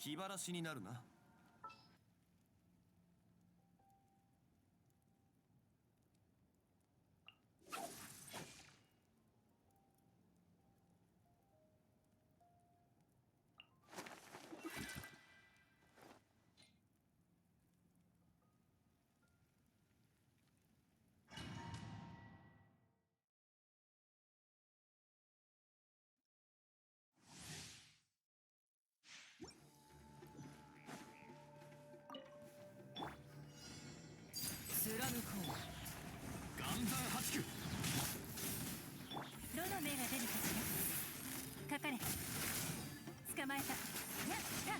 気晴らしになるな。貫こう。岩山八九。どの目が出るかしら。かかれ。捕まえた。やった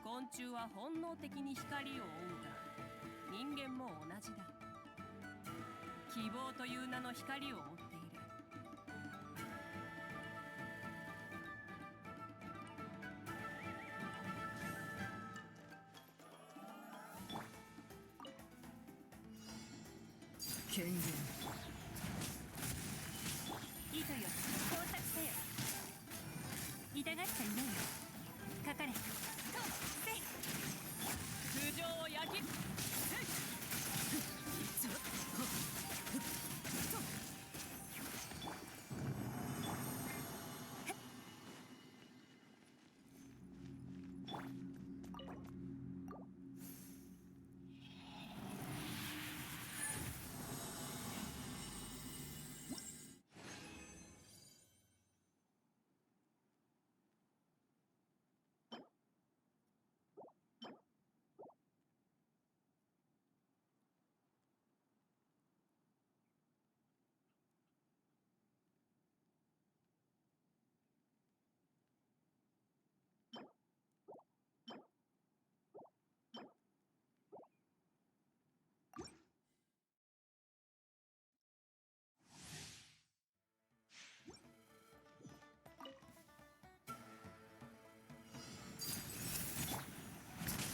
昆虫は本能的に光を追うが、人間も同じだ。希望という名の光を追っている。権限。糸よ、工作せよ。痛がっちゃいないよ。かかれ。頭上を焼き。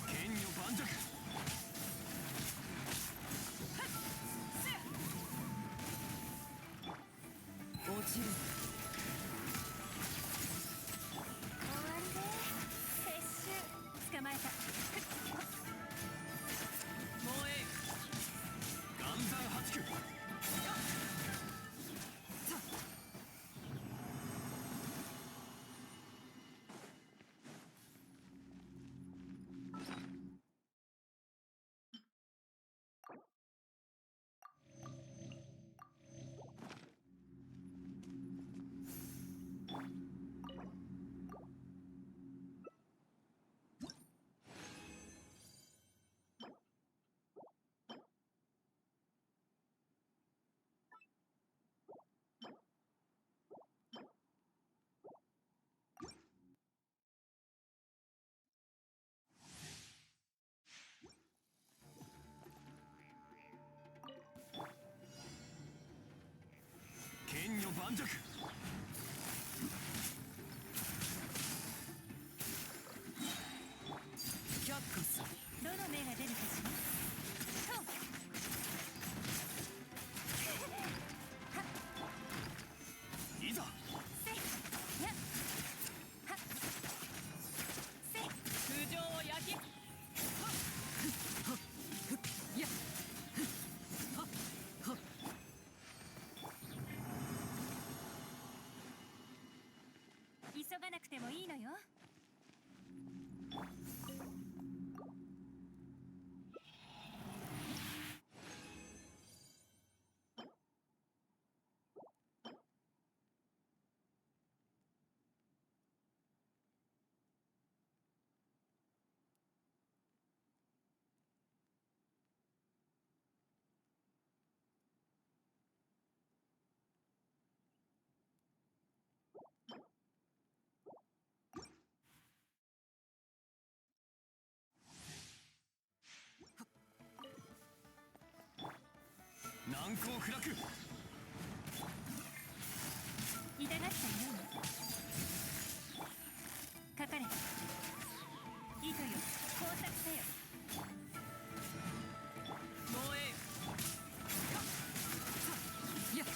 剣女盤石。落ちる。終わりで撤収。捕まえた。燃え。岩山八九。剣女盤石。却下する。どの目が出るかしら。いざ。せいやはっせい。頭上を焼き。やっ。急がなくてもいいのよ。難攻不落。痛がっちゃいないの。かかれ。糸よ、工作せよ。防衛よ。いやと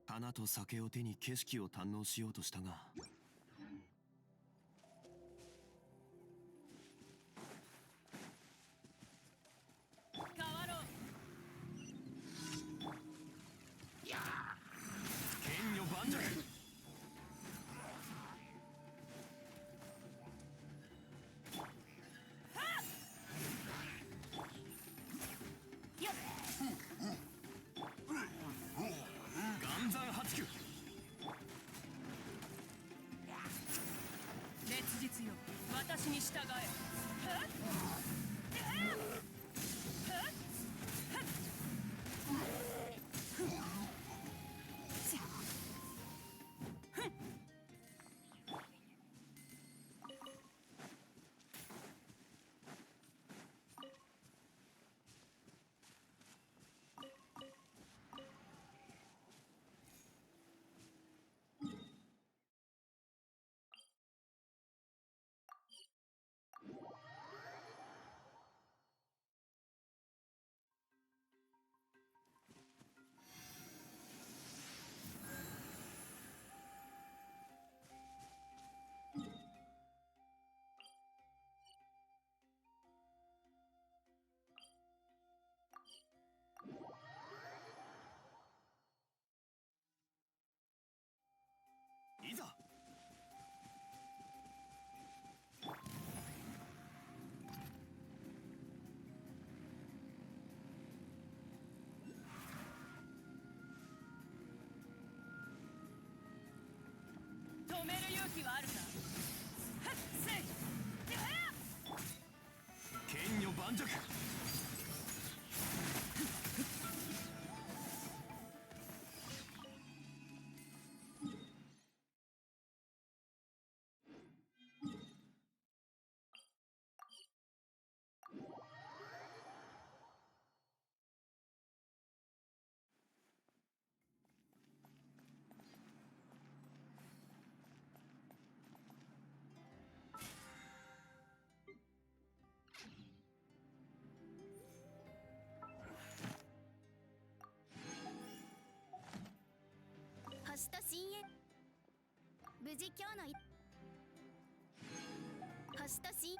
花と酒を手に景色を堪能しようとしたが、変わろう。剣女盤石。よっ、岩山八九。烈日よ、私に従え。いざ。止める勇気はあるか。はっせい。剣女盤石。星と深淵、無事今日の星と深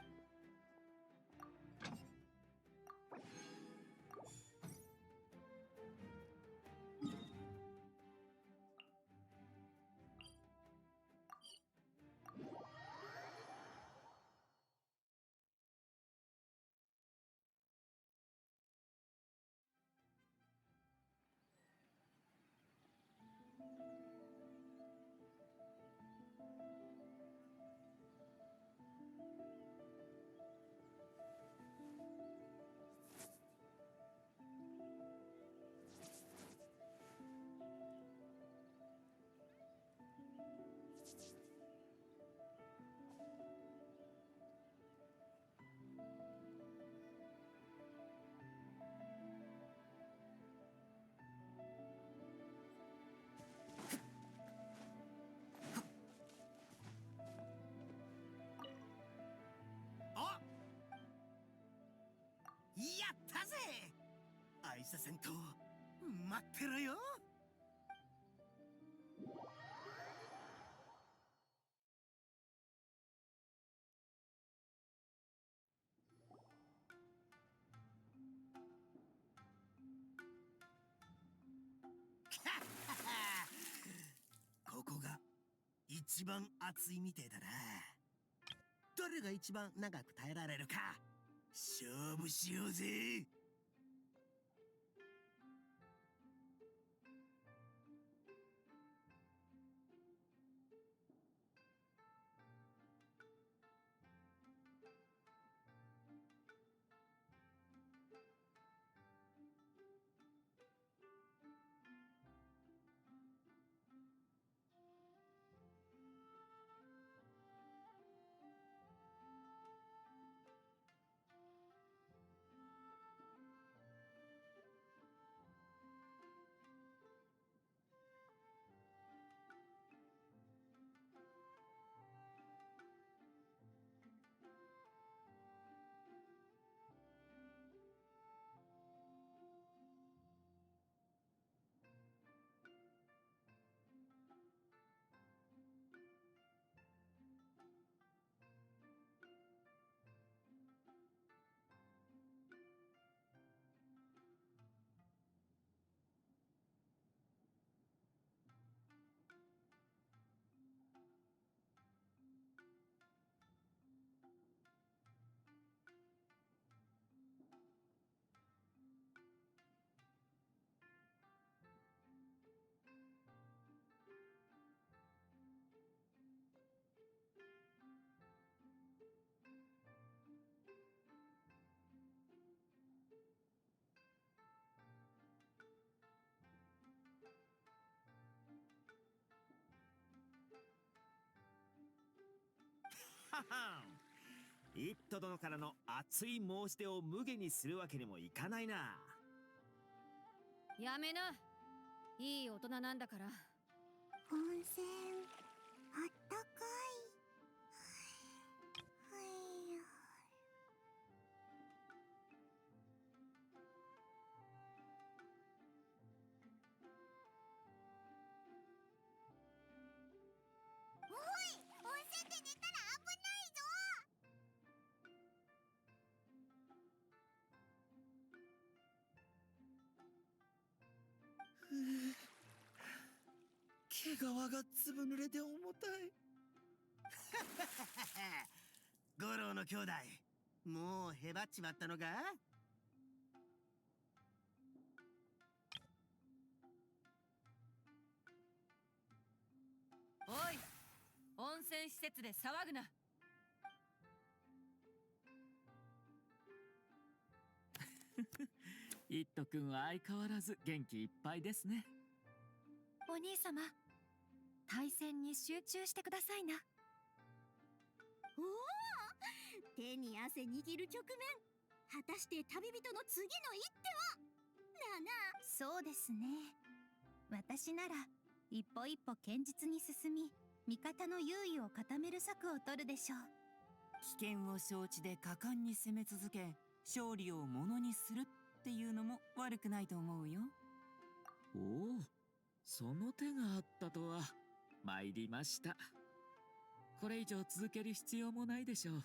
やったぜ。愛させんと待ってろよ。ここが一番熱いみてえだな。どれが一番長く耐えられるか勝負しようぜ。ははん、イット殿からの熱い申し出を無下にするわけにもいかないな。やめな。いい大人なんだから。温泉あったかい。はいよ。おい、温泉で寝たら危ないぞ。毛皮がずぶ濡れで重たい。五郎の兄弟、もうへばっちまったのか。おい、温泉施設で騒ぐな。イット君は相変わらず元気いっぱいですね。お兄様、対戦に集中してくださいな。おお、手に汗握る局面。果たして旅人の次の一手は。そうですね。私なら一歩一歩堅実に進み、味方の優位を固める策を取るでしょう。危険を承知で果敢に攻め続け、勝利をものにするっていうのも悪くないと思うよ。おお、その手があったとは。参りました。これ以上続ける必要もないでしょう。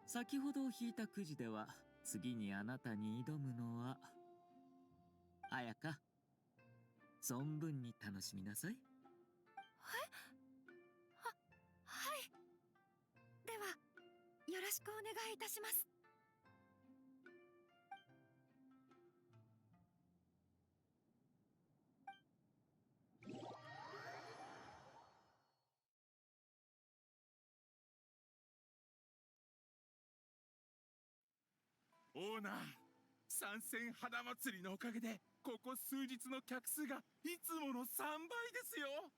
先ほど引いたくじでは、次にあなたに挑むのは綾香、存分に楽しみなさい。はい。では、よろしくお願いいたします。オーナー、参戦肌祭りのおかげでここ数日の客数がいつもの3倍ですよ。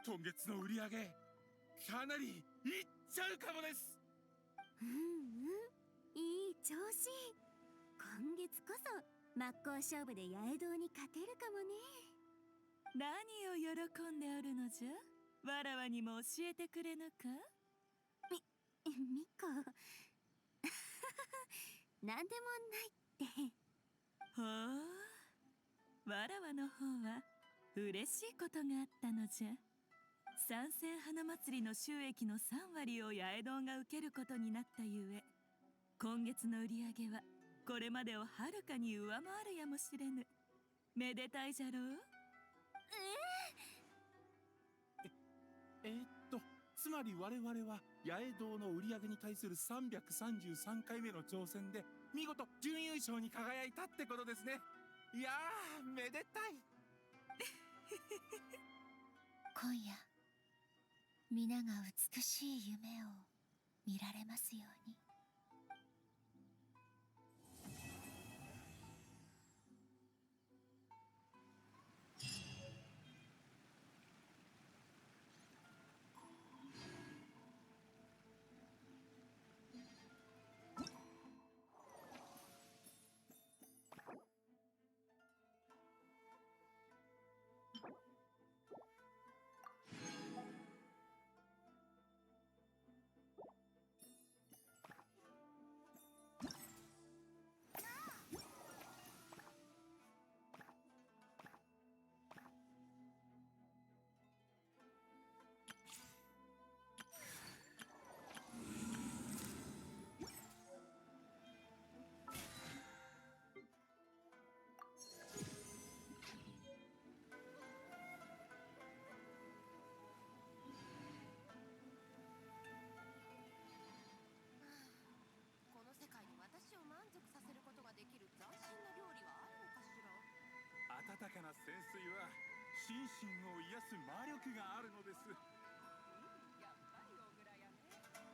今月の売り上げかなりいっちゃうかもです。いい調子。今月こそ真っ向勝負で八重堂に勝てるかもね。何を喜んでおるのじゃ。わらわにも教えてくれぬか。ミコなんでもないって。ほう、わらわの方は嬉しいことがあったのじゃ。三千花祭りの収益の3割を八重堂が受けることになったゆえ、今月の売り上げはこれまでをはるかに上回るやもしれぬ。めでたいじゃろう。つまり我々は八重堂の売り上げに対する333回目の挑戦で見事準優勝に輝いたってことですね。いやー、めでたい。今夜皆が美しい夢を見られますように。この世界に私を満足させることができる斬新な料理はあるのかしら。温かな泉水は心身を癒す魔力があるのです。やっぱり小倉やね。こ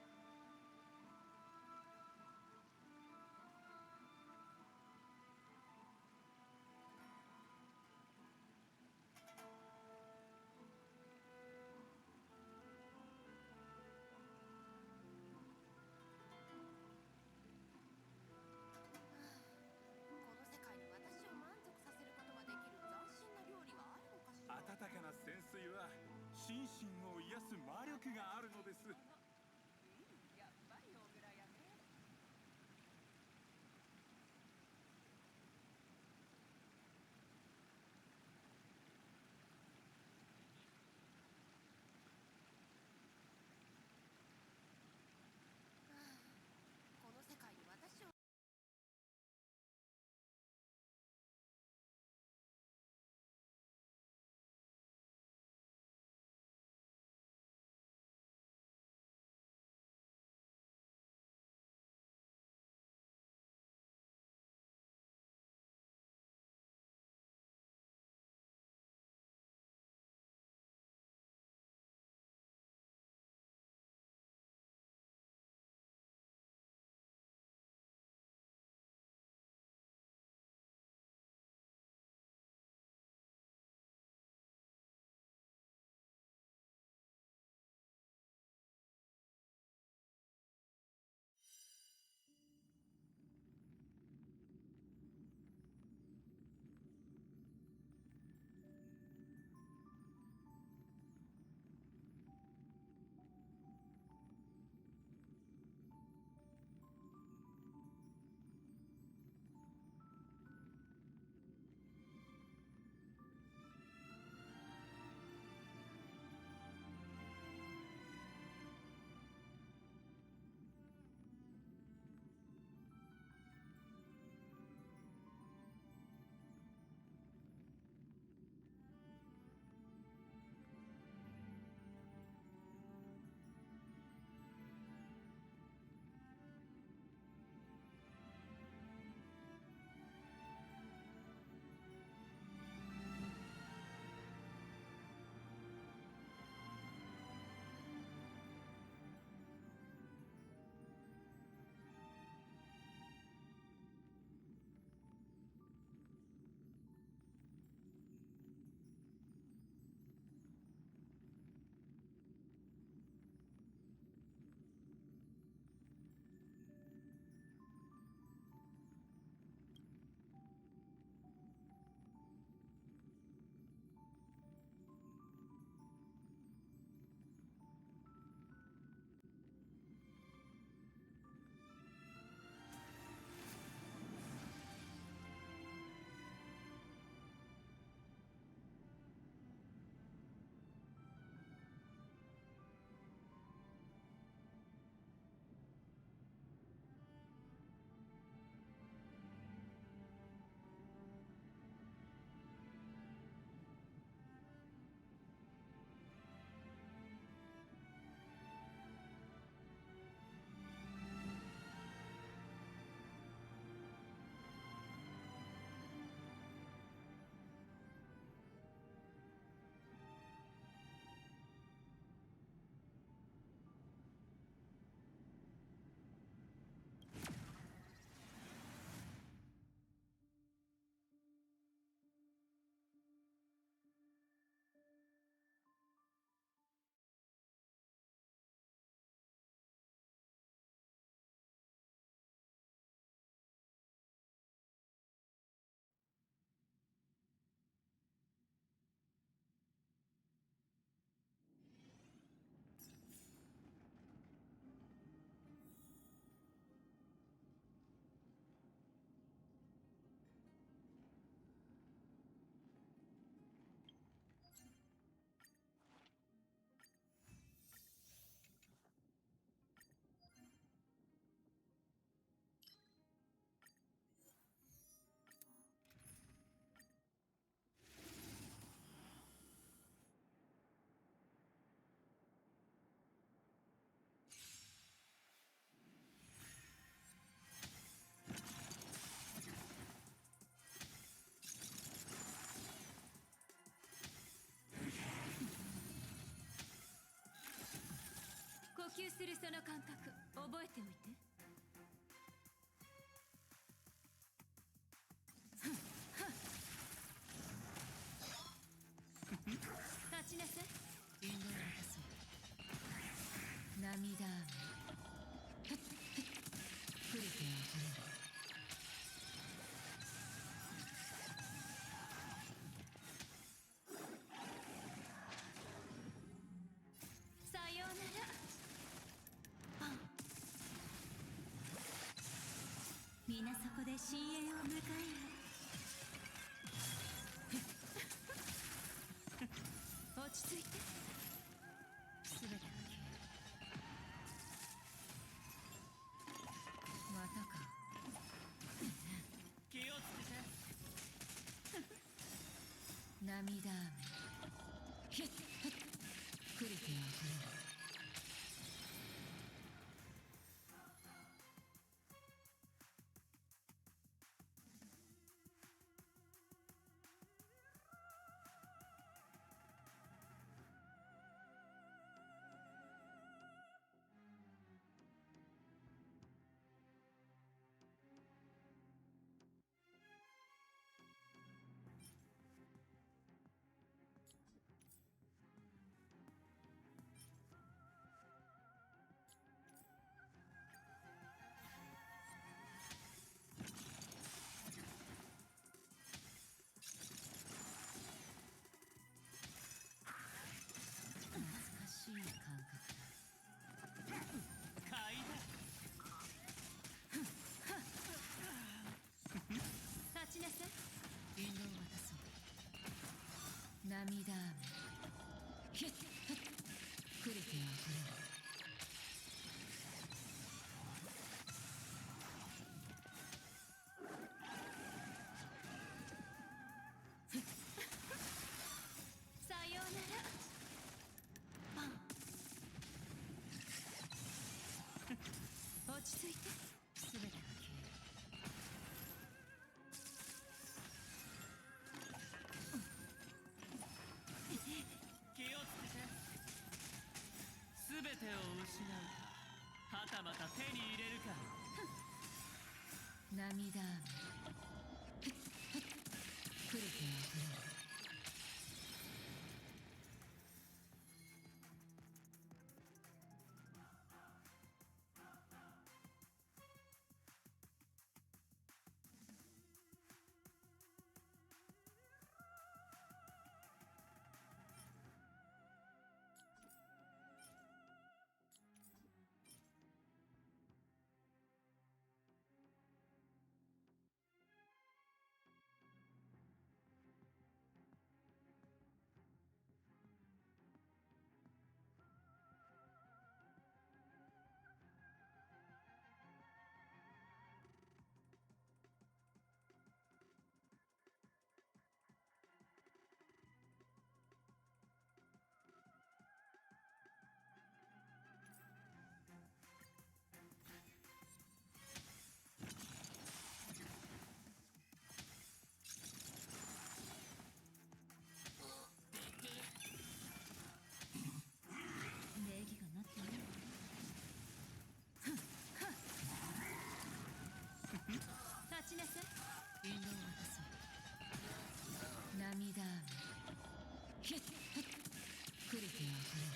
の世界に私を満足させることができる斬新な料理はあるのかしら。温かな泉水は心身を癒す魔力があるのです。するその感覚覚えておいて。立ちなさい。引導を渡そう。涙雨触れてあげる。さようなら。パン。皆そこで深淵を迎える。落ち着いて。全てが消える。またか。気をつけて。涙雨ひっ触れてあげる。懐かしい感覚だ。買いだ。立ちなさい。引導を渡そう。涙雨ひっ触れてあげる。さようなら。パン。落ち着いて。全てが消える。気をつけて。全てを失う。はたまた手に入れるか。涙雨触れてあげる。礼儀がなってない。立ちなさい。引導を渡そう。涙雨ひっ触れてあげる。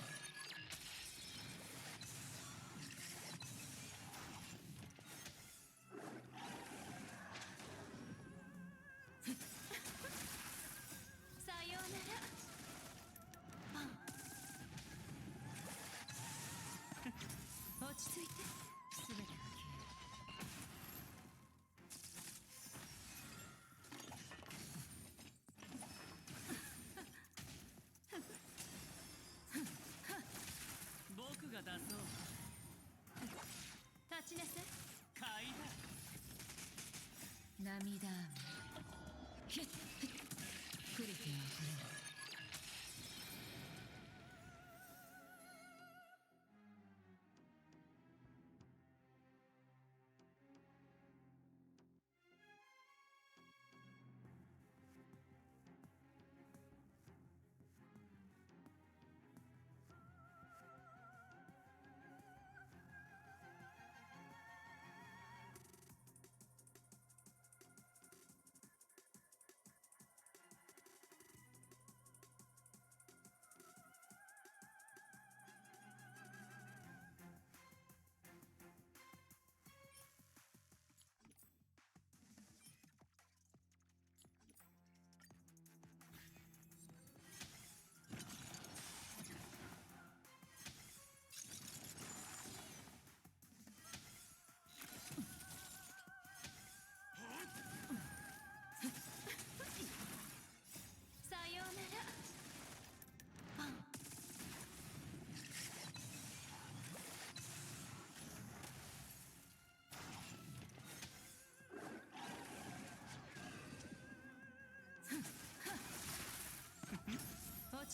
さようなら。パン。落ち着いて。全てが消える。僕が出そう。立ちなさい。買いだ。涙雨ひっ触れてあげる。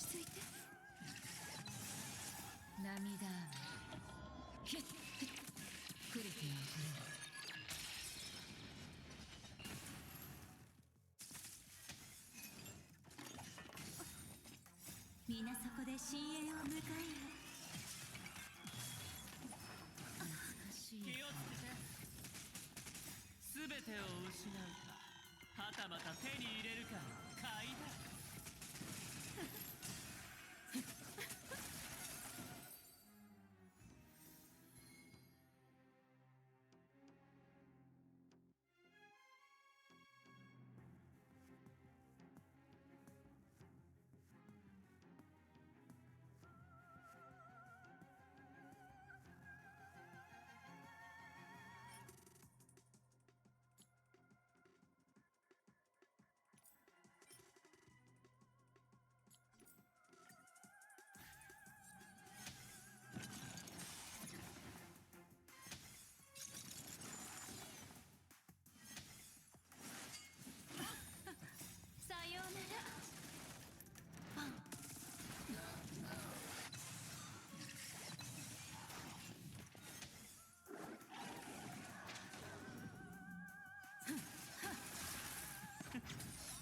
ち着いて。涙ひっくりておくれ。皆そこで深淵を迎えよ。懐かしい。気をつけて。全てを失うか、はたまた手に入れるか、買いだ。さようなら。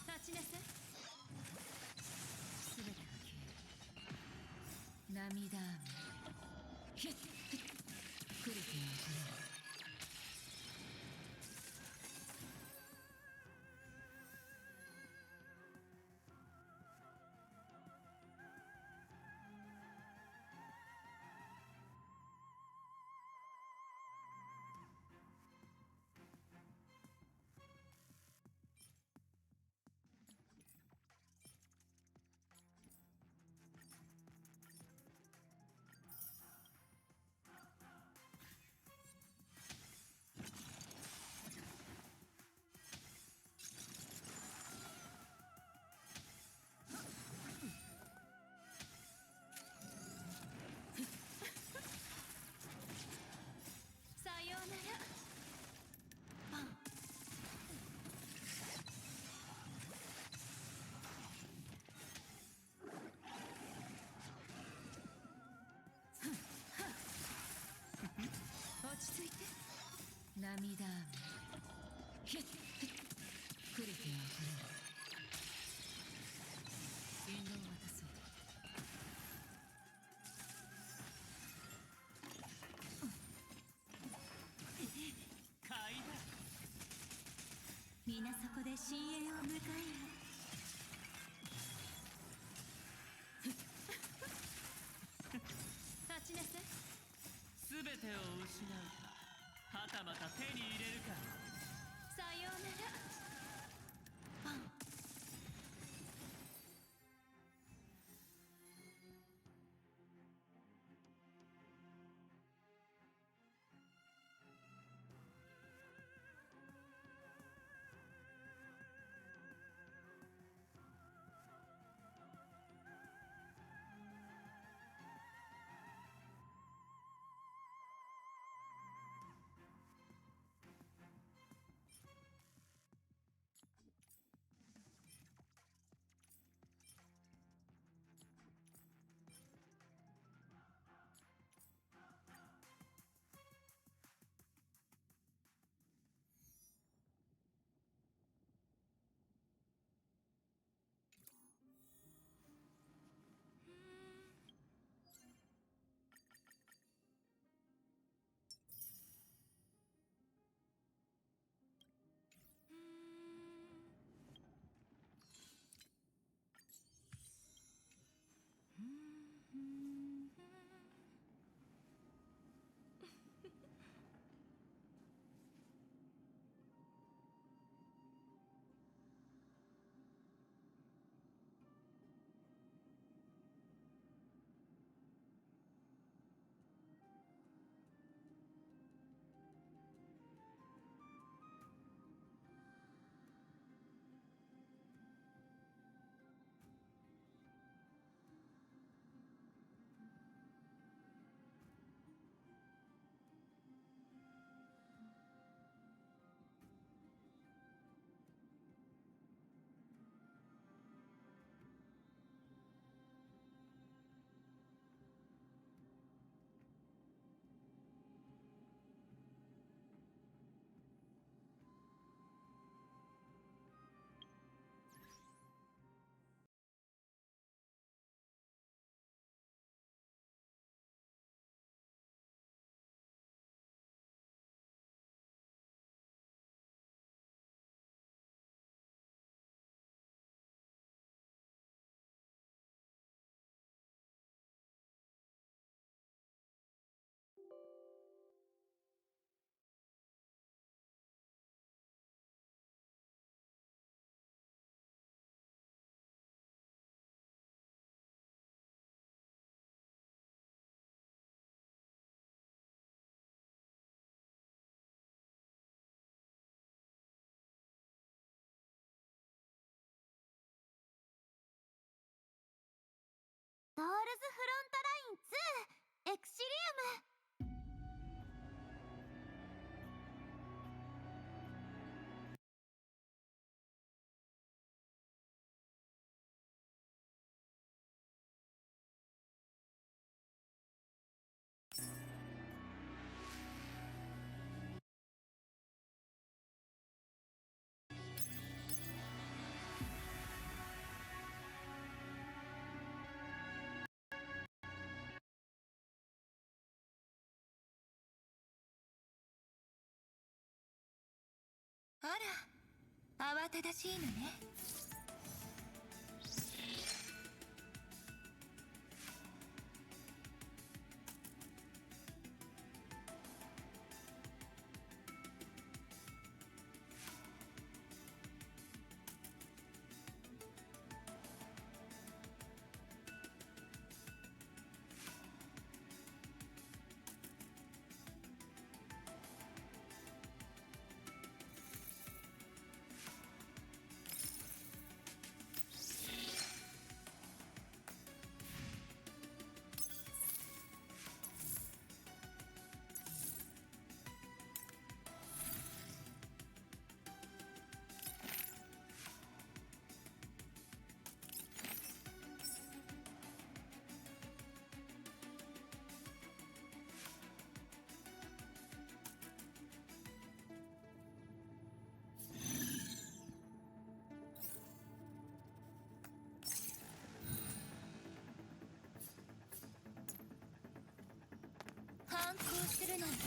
立ちなさい。すべてが消える。涙ひっくりておくれ。さようなら。落ち着いて。涙ひっくりておくれ。印籠を渡そう。買いだ。皆そこで深淵を迎えよ。立ちなさい。全てを失うか、はたまた手に入れるか。さようなら。ズフロントライン2エクシリウム。あら、慌ただしいのね。反抗するなんてね。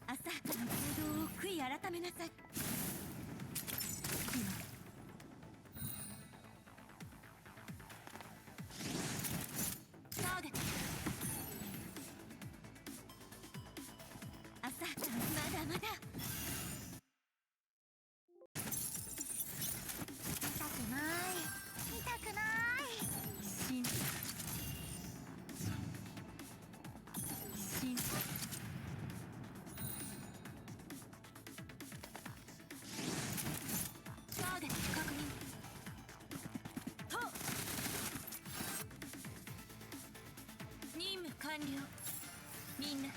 浅はかな行動を悔い改めなさい。ターゲット。浅はかな、まだまだ。痛くない、痛くない。信じ信じターゲット確認。と任務完了。みんな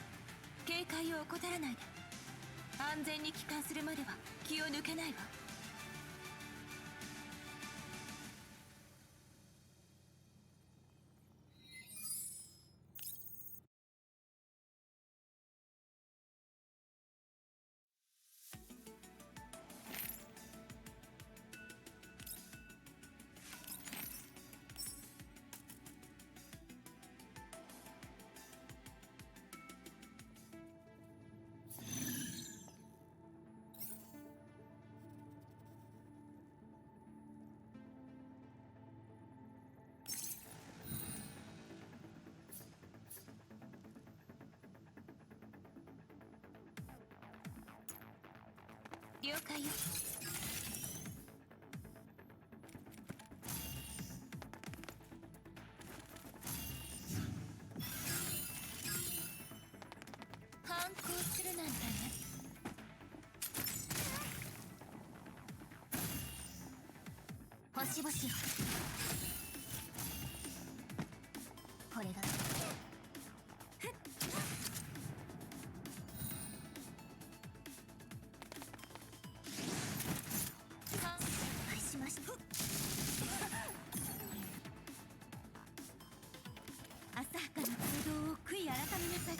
警戒を怠らないで。安全に帰還するまでは気を抜けないわ。了解よ。反抗するなんてね。星々を。これが浅はかな行動を悔い改めなさい。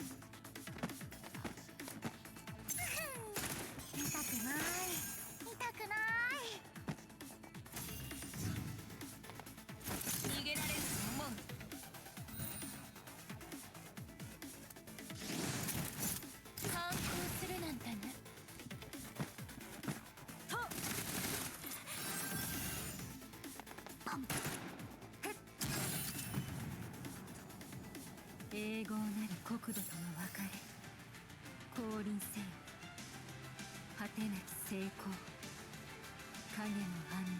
痛くない、痛くない。逃げられると思う。反抗するなんてね。と永劫なる国土との別れ。降臨せよ、果てなき成功。影の安寧。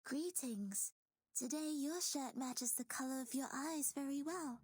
Greetings. Today your shirt matches the color of your eyes very well.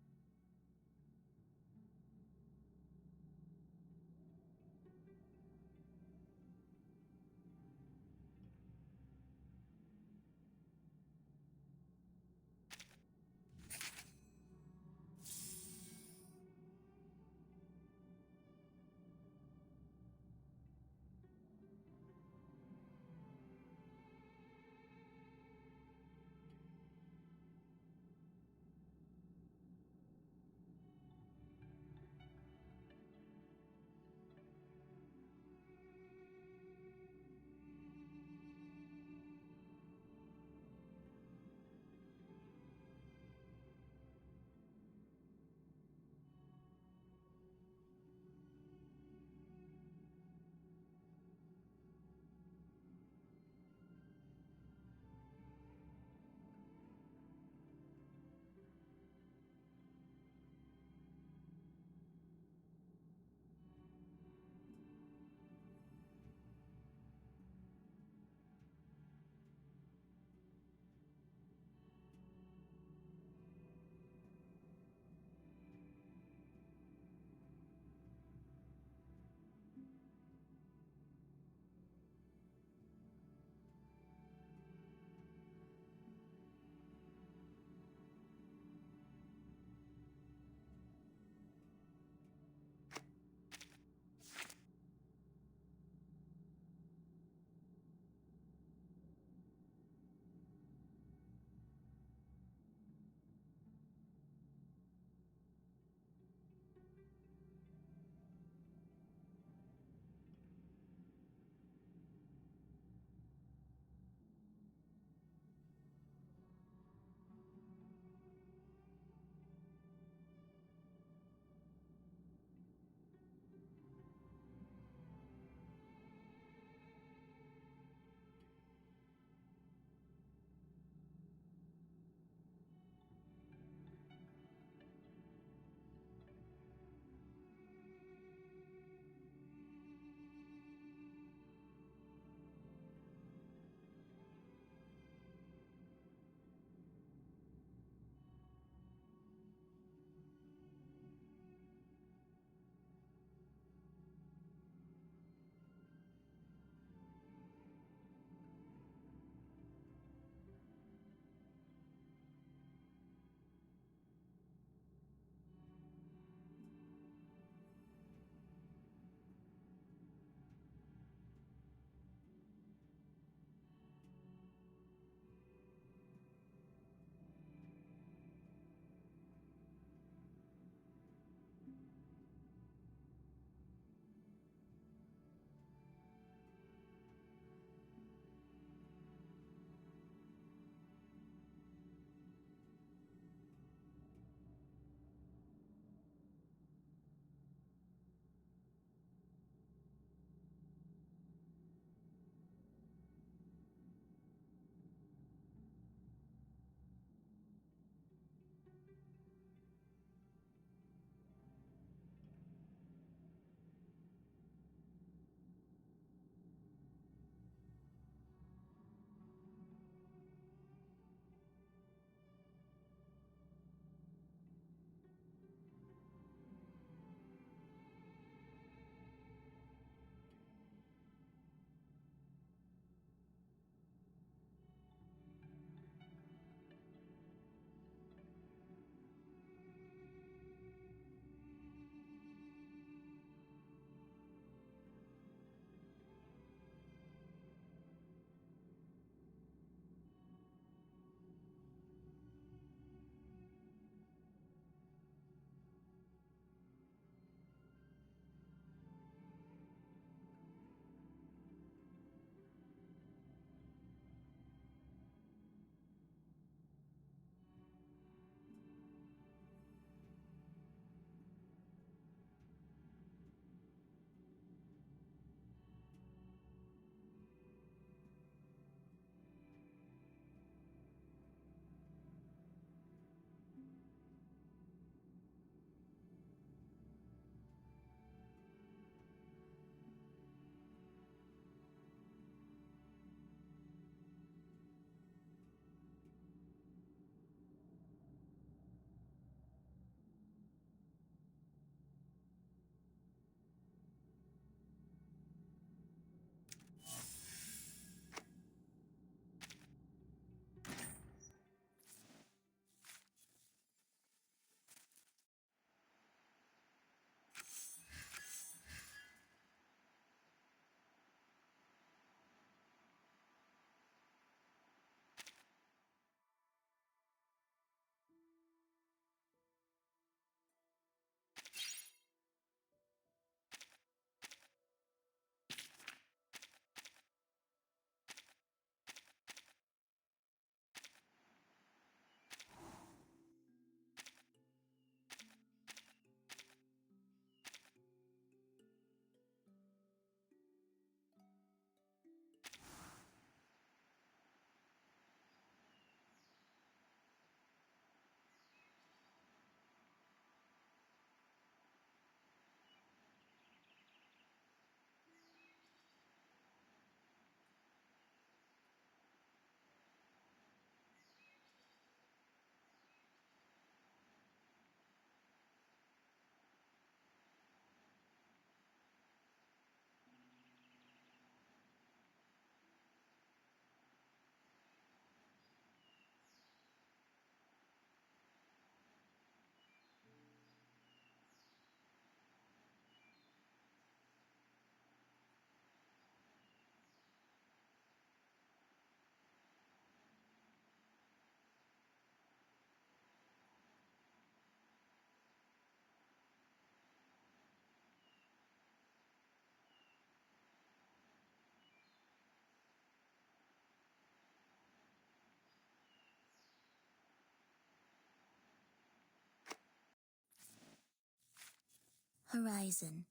Horizon,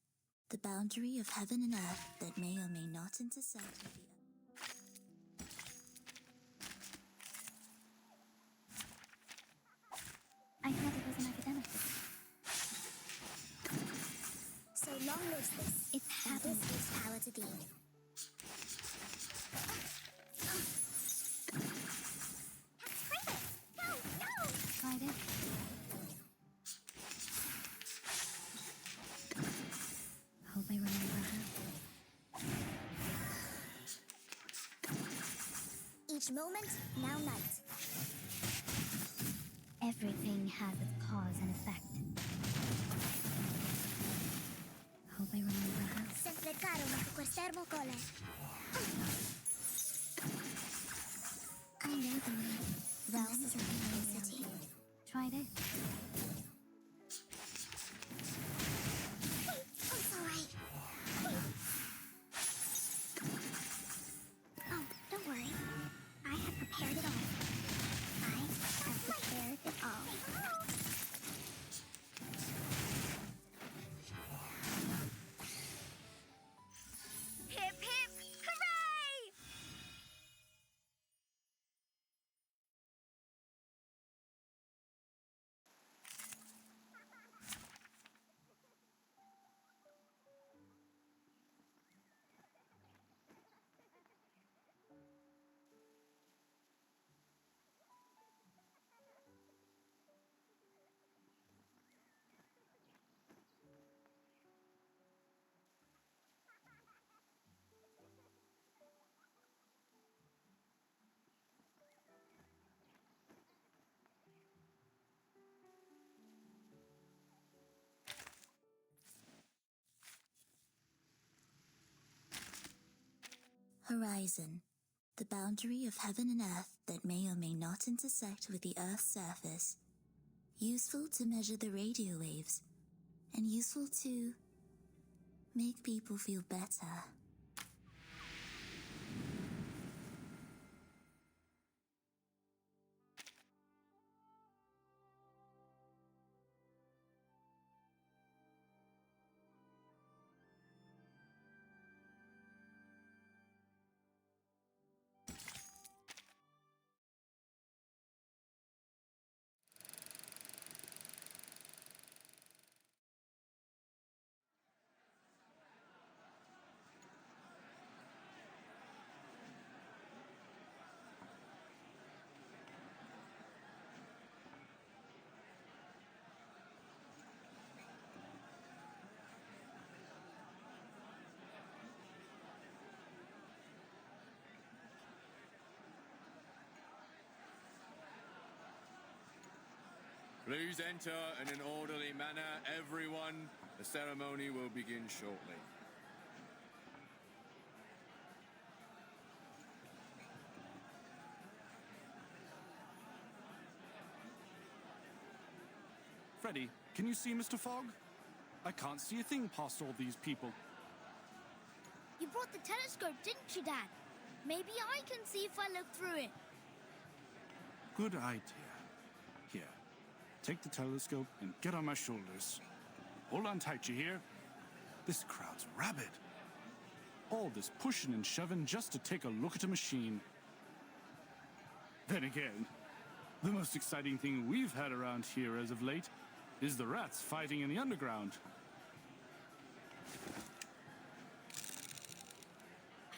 the boundary of heaven and earth that may or may not intersect with the I heard it was an academic book. So long lives this. It's happening. This gives power to thee. No, no! Tried it. Hope I remember how. Each moment, now night. Everything has its cause and effect. Hope I remember how. Sempre caro ma questermo cole. I know the way. Realms of reality. Tried it. It's alright. Oh, don't worry. I have prepared it all. I have prepared it all. Hip hip hooray! horizon, the boundary of heaven and earth that may or may not intersect with the Earth's surface. Useful to measure the radio waves, and useful to make people feel better. Please enter in an orderly manner, everyone. The ceremony will begin shortly. Freddy, can you see Mr. Fogg? I can't see a thing past all these people. You brought the telescope, didn't you, Dad? Maybe I can see if I look through it. Good idea. Here, take the telescope and get on my shoulders. Hold on tight, you hear? This crowd's rabid. All this pushing and shoving just to take a look at a machine. Then again, the most exciting thing we've had around here as of late is the rats fighting in the underground.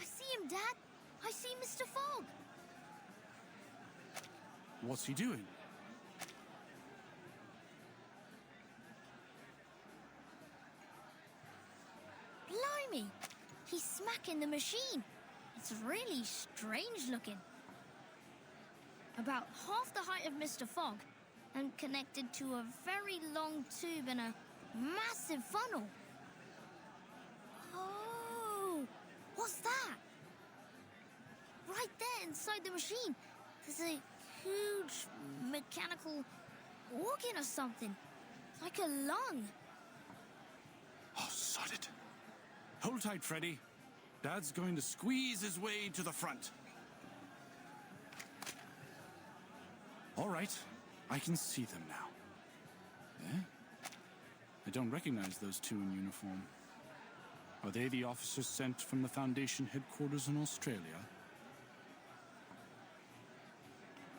I see him, Dad. I see Mr. Fogg. What's he doing? Blimey! He's smacking the machine. It's really strange looking. About half the height of Mr. Fogg and connected to a very long tube and a massive funnel. Oh! What's that? Right there inside the machine, there's a huge mechanical organ or something. Like a lung. Oh, sod it. Hold tight, Freddy. Dad's going to squeeze his way to the front. All right, I can see them now. I don't recognize those two in uniform. Are they the officers sent from the Foundation headquarters in Australia?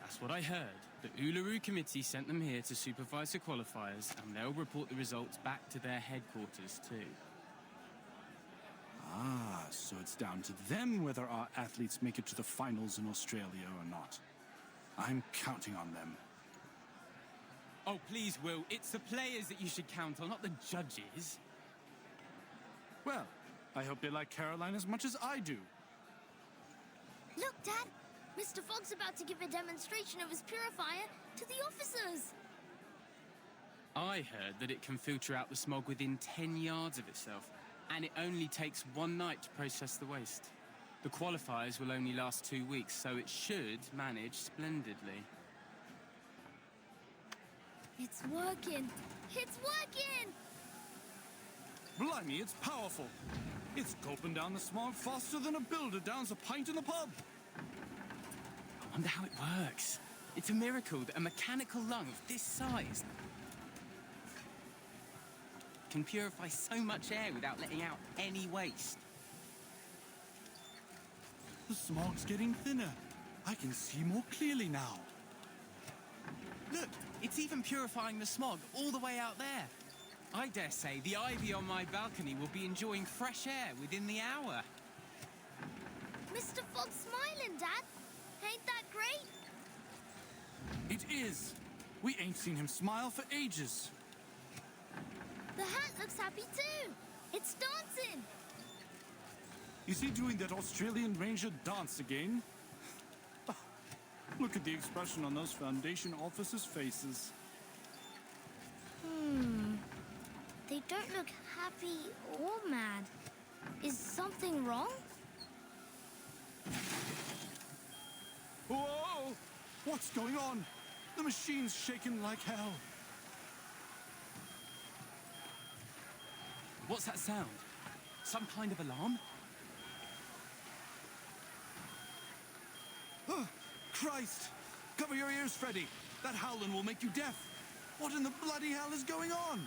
That's what I heard. The Uluru Committee sent them here to supervise the qualifiers, and they'll report the results back to their headquarters too. Ah, so it's down to them whether our athletes make it to the finals in Australia or not. I'm counting on them. Oh, please, Will. It's the players that you should count on, not the judges. Well, I hope they like Caroline as much as I do. Look, Dad! Mr. Fogg's about to give a demonstration of his purifier to the officers! I heard that it can filter out the smog within 10 yards of itself, and it only takes one night to process the waste. The qualifiers will only last 2 weeks, so it should manage splendidly. It's working! It's working! Blimey, it's powerful. It's gulping down the smog faster than a builder downs a pint in the pub. I wonder how it works. It's a miracle that a mechanical lung of this size can purify so much air without letting out any waste. The smog's getting thinner. I can see more clearly now. Look, it's even purifying the smog all the way out there. I dare say the ivy on my balcony will be enjoying fresh air within the hour. Mr. Fogg's smiling, Dad! Ain't that great? It is. We ain't seen him smile for ages. The hat looks happy too! It's dancing! Is he doing that Australian Ranger dance again? Look at the expression on those Foundation officers' faces. They don't look happy or mad. Is something wrong? Whoa! What's going on? The machine's shaking like hell. What's that sound? Some kind of alarm? Oh, Christ! Cover your ears, Freddy. That howling will make you deaf. What in the bloody hell is going on?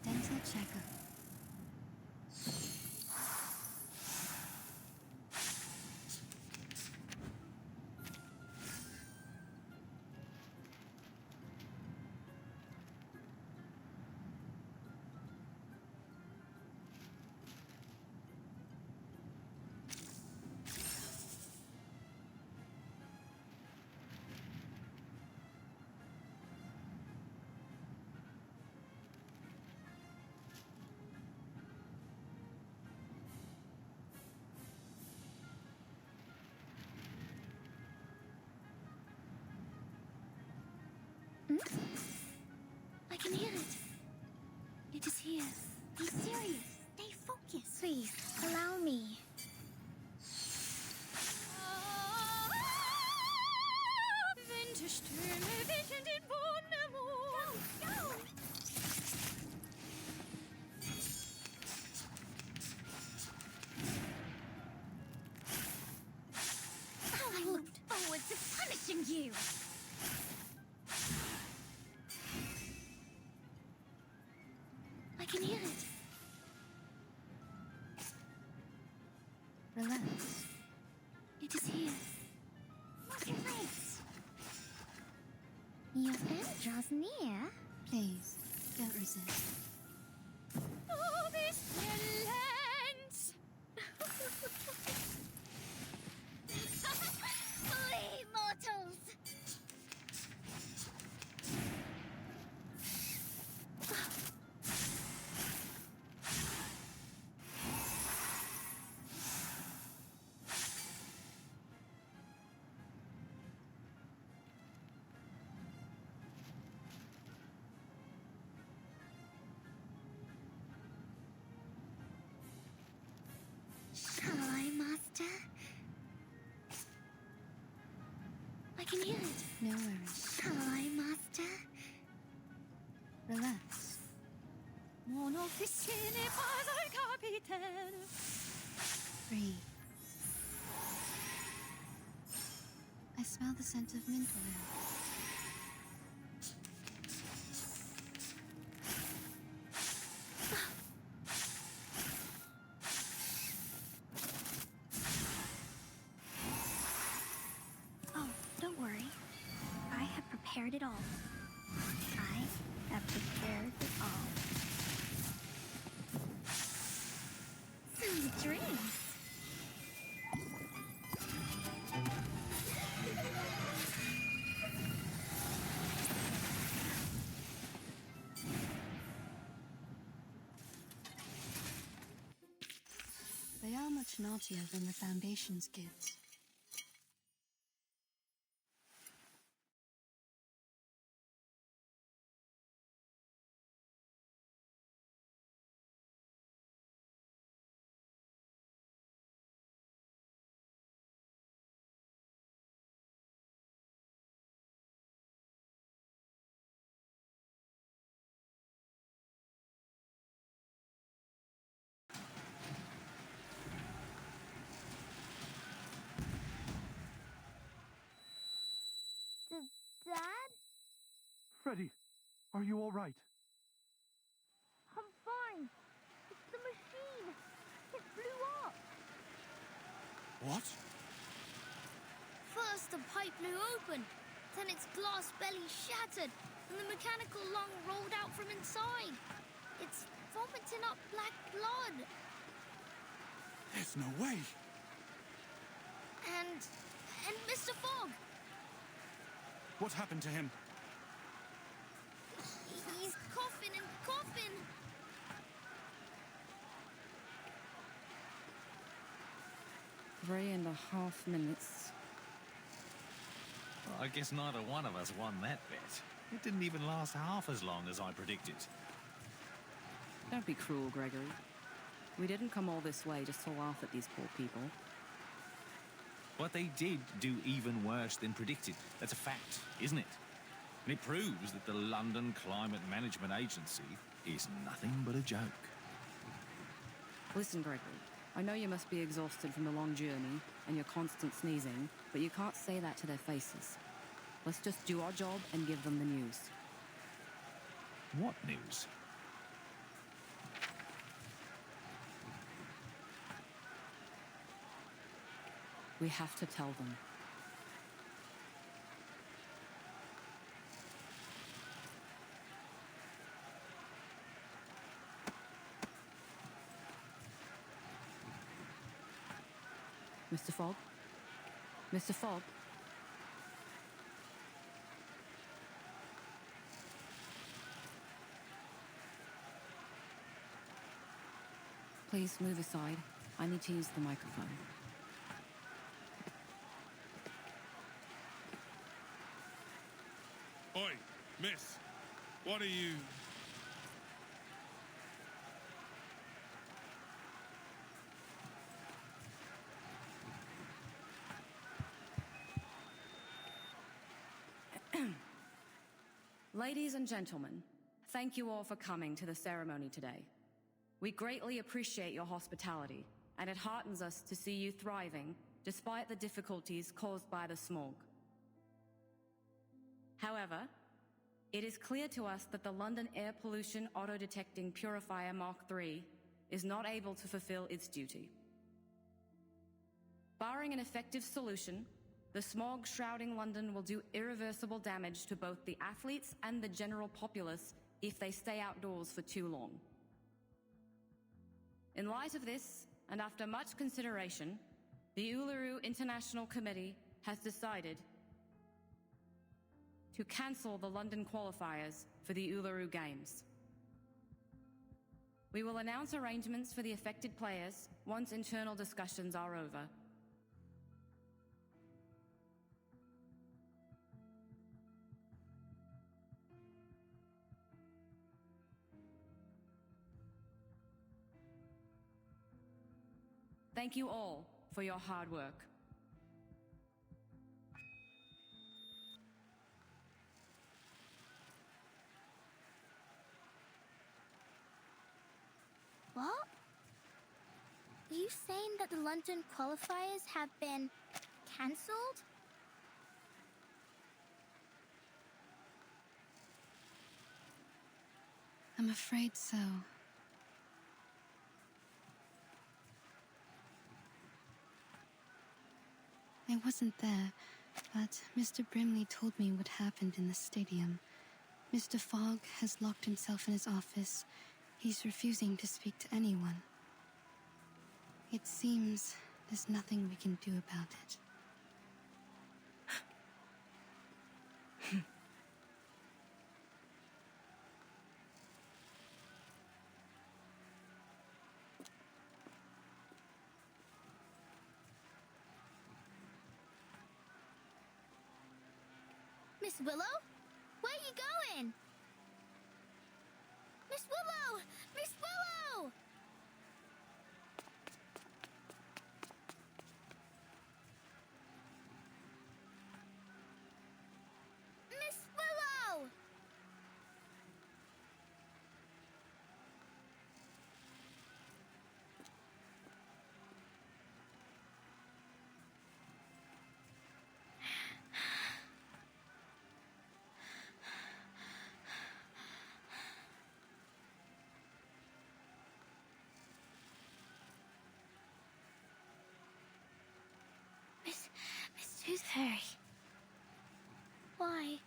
Dental checker. I can hear it. It is here. Be serious. Stay focused. Please, allow me. Go! I looked forward to punishing you. I can hear it. Relax. It is here. Not your legs. Your end draws near. Please, don't resist. Oh, this silence! Flee, mortals! Shall I, Master? I can hear it. No worries. Shall I, Master? Relax. Mon officine pas un capitaine. 3. I smell the scent of mint oil. Oh, don't worry. I have prepared it all. I have prepared it all. Sweet dreams! They are much naughtier than the Foundation's kids. Dad? Freddy, are you all right? I'm fine. It's the machine. It blew up. What? First, the pipe blew open, then its glass belly shattered, and the mechanical lung rolled out from inside. It's vomiting up black blood. There's no way. And Mr. Fogg. What happened to him? He's coughing and coughing. 3.5 minutes. Well, I guess neither one of us won that bet. It didn't even last half as long as I predicted. Don't be cruel, Gregory. We didn't come all this way just to laugh at these poor people. But they did do even worse than predicted. That's a fact, isn't it? And it proves that the London Climate Management Agency is nothing but a joke. Listen, Gregory, I know you must be exhausted from the long journey and your constant sneezing, but you can't say that to their faces. Let's just do our job and give them the news. What news? We have to tell them. Mr. Fogg? Mr. Fogg? Please move aside. I need to use the microphone. Oi, miss. What are you... Ladies and gentlemen, thank you all for coming to the ceremony today. We greatly appreciate your hospitality, and it heartens us to see you thriving despite the difficulties caused by the smog. However, it is clear to us that the London Air Pollution Auto-Detecting Purifier Mark III is not able to fulfill its duty. Barring an effective solution, the smog shrouding London will do irreversible damage to both the athletes and the general populace if they stay outdoors for too long. In light of this, and after much consideration, the Uluru International Committee has decided to cancel the London qualifiers for the Uluru Games. We will announce arrangements for the affected players once internal discussions are over. Thank you all for your hard work. What? Are you saying that the London qualifiers have been cancelled? I'm afraid so. I wasn't there, but Mr. Brimley told me what happened in the stadium. Mr. Fogg has locked himself in his office. He's refusing to speak to anyone. It seems there's nothing we can do about it. Miss Willow? Where are you going? Miss Willow! Miss Willow! Miss Willow! Miss Tooth Fairy. Why?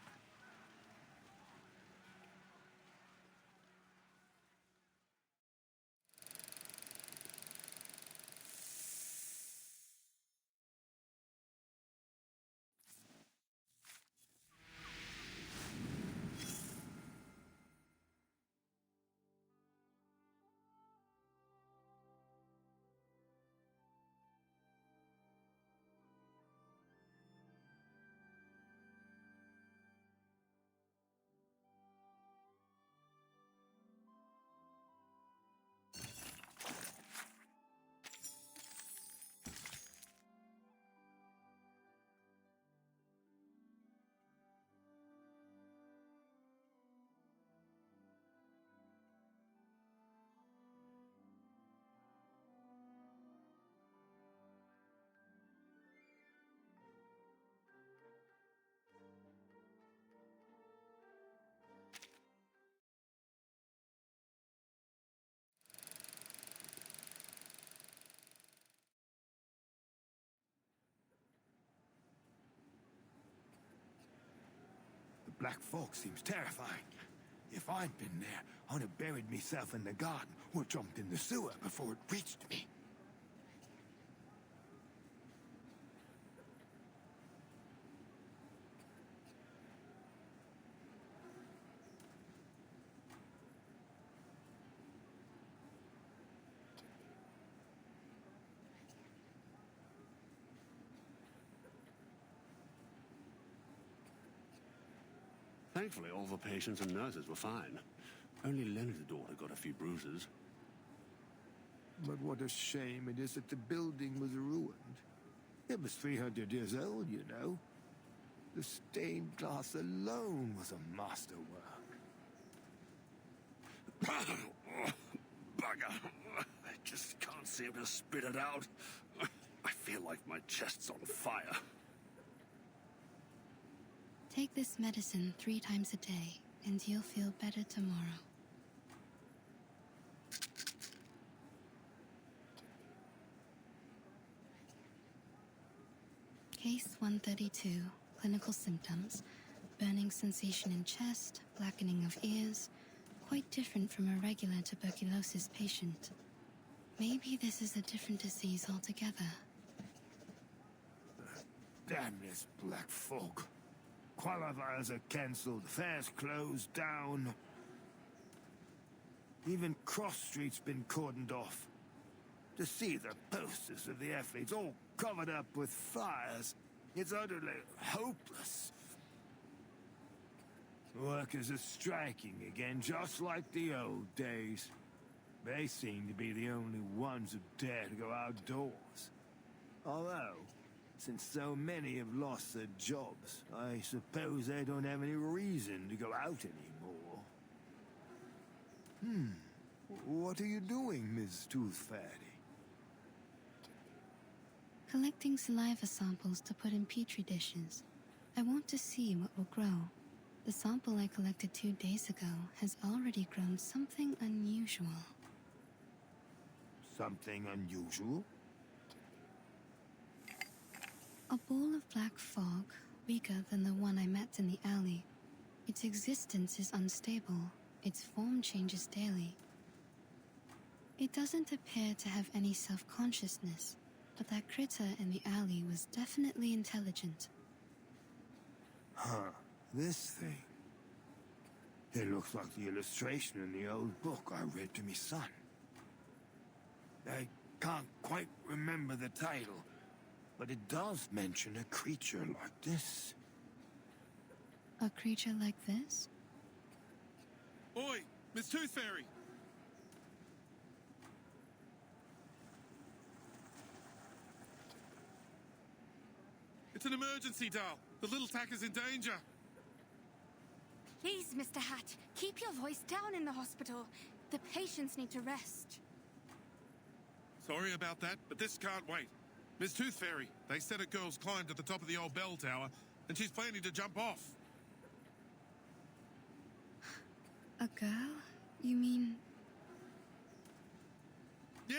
The black fog seems terrifying. If I'd been there, I'd have buried myself in the garden or jumped in the sewer before it reached me. Thankfully, all the patients and nurses were fine. Only Leonard's daughter got a few bruises. But what a shame it is that the building was ruined. It was 300 years old, you know. The stained glass alone was a masterwork. Bugger! I just can't seem to spit it out. I feel like my chest's on fire. Take this medicine 3 times a day, and you'll feel better tomorrow. Case 132. Clinical symptoms. Burning sensation in chest, blackening of ears. Quite different from a regular tuberculosis patient. Maybe this is a different disease altogether. Damn this black fog. Qualifiers are cancelled, fairs closed down. Even Cross Street's been cordoned off. To see the posters of the athletes all covered up with fires, it's utterly hopeless. Workers are striking again, just like the old days. They seem to be the only ones who dare to go outdoors. Although, since so many have lost their jobs, I suppose they don't have any reason to go out anymore. What are you doing, Miss Tooth Fairy? collecting saliva samples to put in petri dishes. I want to see what will grow. The sample I collected 2 days ago has already grown something unusual. Something unusual? A ball of black fog, weaker than the one I met in the alley. Its existence is unstable. Its form changes daily. It doesn't appear to have any self-consciousness, but that critter in the alley was definitely intelligent. Huh, this thing. It looks like the illustration in the old book I read to me son. I can't quite remember the title, but it does mention a creature like this. A creature like this? Oi, Miss Tooth Fairy! It's an emergency, Dal. The little tack is in danger. Please, Mr. Hat, keep your voice down in the hospital. The patients need to rest. Sorry about that, but this can't wait. Miss Tooth Fairy, they said a girl's climbed to the top of the old bell tower, and she's planning to jump off. A girl? You mean... Yeah,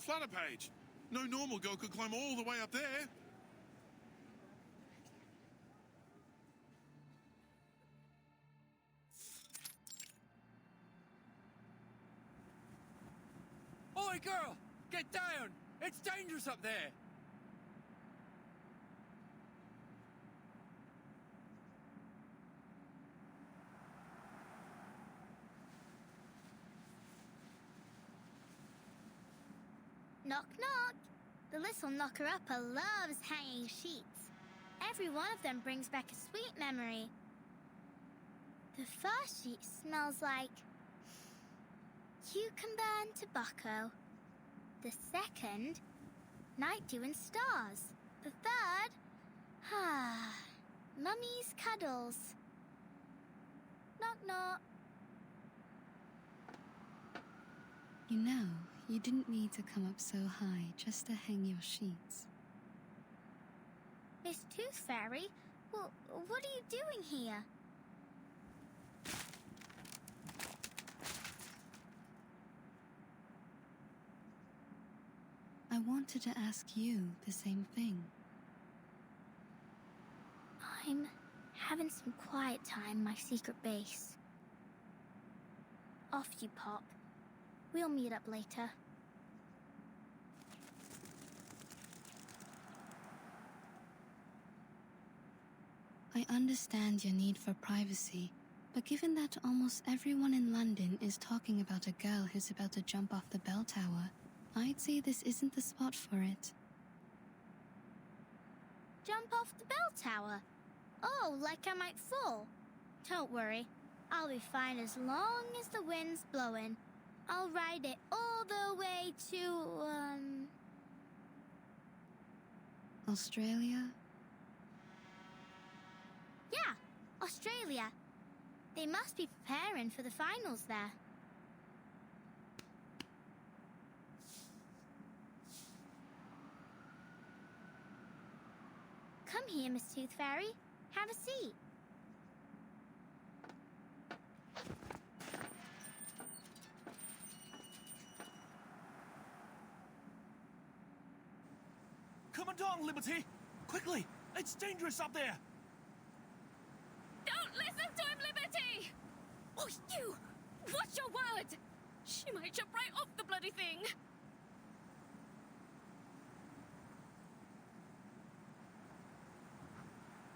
Flutterpage. No normal girl could climb all the way up there. Oi, girl! Get down! It's dangerous up there! Knock, knock. The little knocker-upper loves hanging sheets. Every one of them brings back a sweet memory. The first sheet smells like cucumber and tobacco. The second, night dew and stars. The third, mummy's cuddles. Knock, knock. You know, you didn't need to come up so high just to hang your sheets. Miss Tooth Fairy, well, what are you doing here? I wanted to ask you the same thing. I'm having some quiet time in my secret base. Off you pop. We'll meet up later. I understand your need for privacy, but given that almost everyone in London is talking about a girl who's about to jump off the bell tower, I'd say this isn't the spot for it. Jump off the bell tower? Oh, like I might fall. Don't worry. I'll be fine as long as the wind's blowing. I'll ride it all the way to, Australia? Yeah, Australia. They must be preparing for the finals there. Come here, Miss Tooth Fairy. Have a seat. Come on, Liberty! Quickly! It's dangerous up there! Don't listen to him, Liberty! Oh, you! Watch your word! She might jump right off the bloody thing!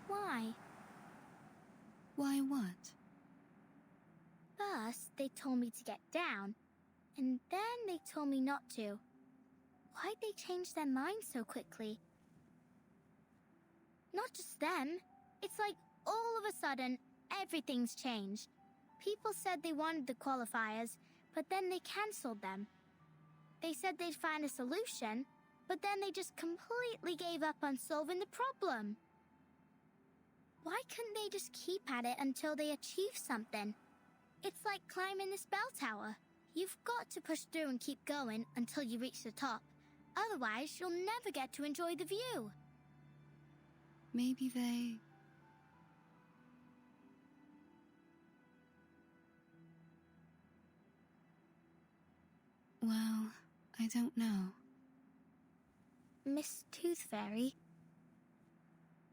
Why? Why what? First, they told me to get down, and then they told me not to. Why'd they change their minds so quickly? Not just them. It's like all of a sudden, everything's changed. People said they wanted the qualifiers, but then they cancelled them. They said they'd find a solution, but then they just completely gave up on solving the problem. Why couldn't they just keep at it until they achieve something? It's like climbing this bell tower. You've got to push through and keep going until you reach the top. Otherwise, you'll never get to enjoy the view. Maybe they... Well, I don't know. Miss Tooth Fairy,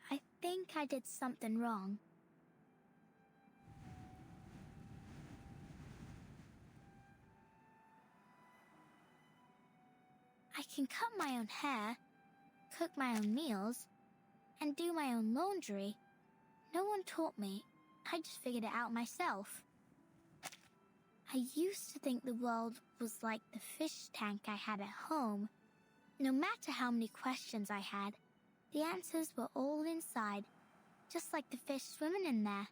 I think I did something wrong. I can cut my own hair, cook my own meals, and do my own laundry. No one taught me. I just figured it out myself. I used to think the world was like the fish tank I had at home. No matter how many questions I had, the answers were all inside, just like the fish swimming in there.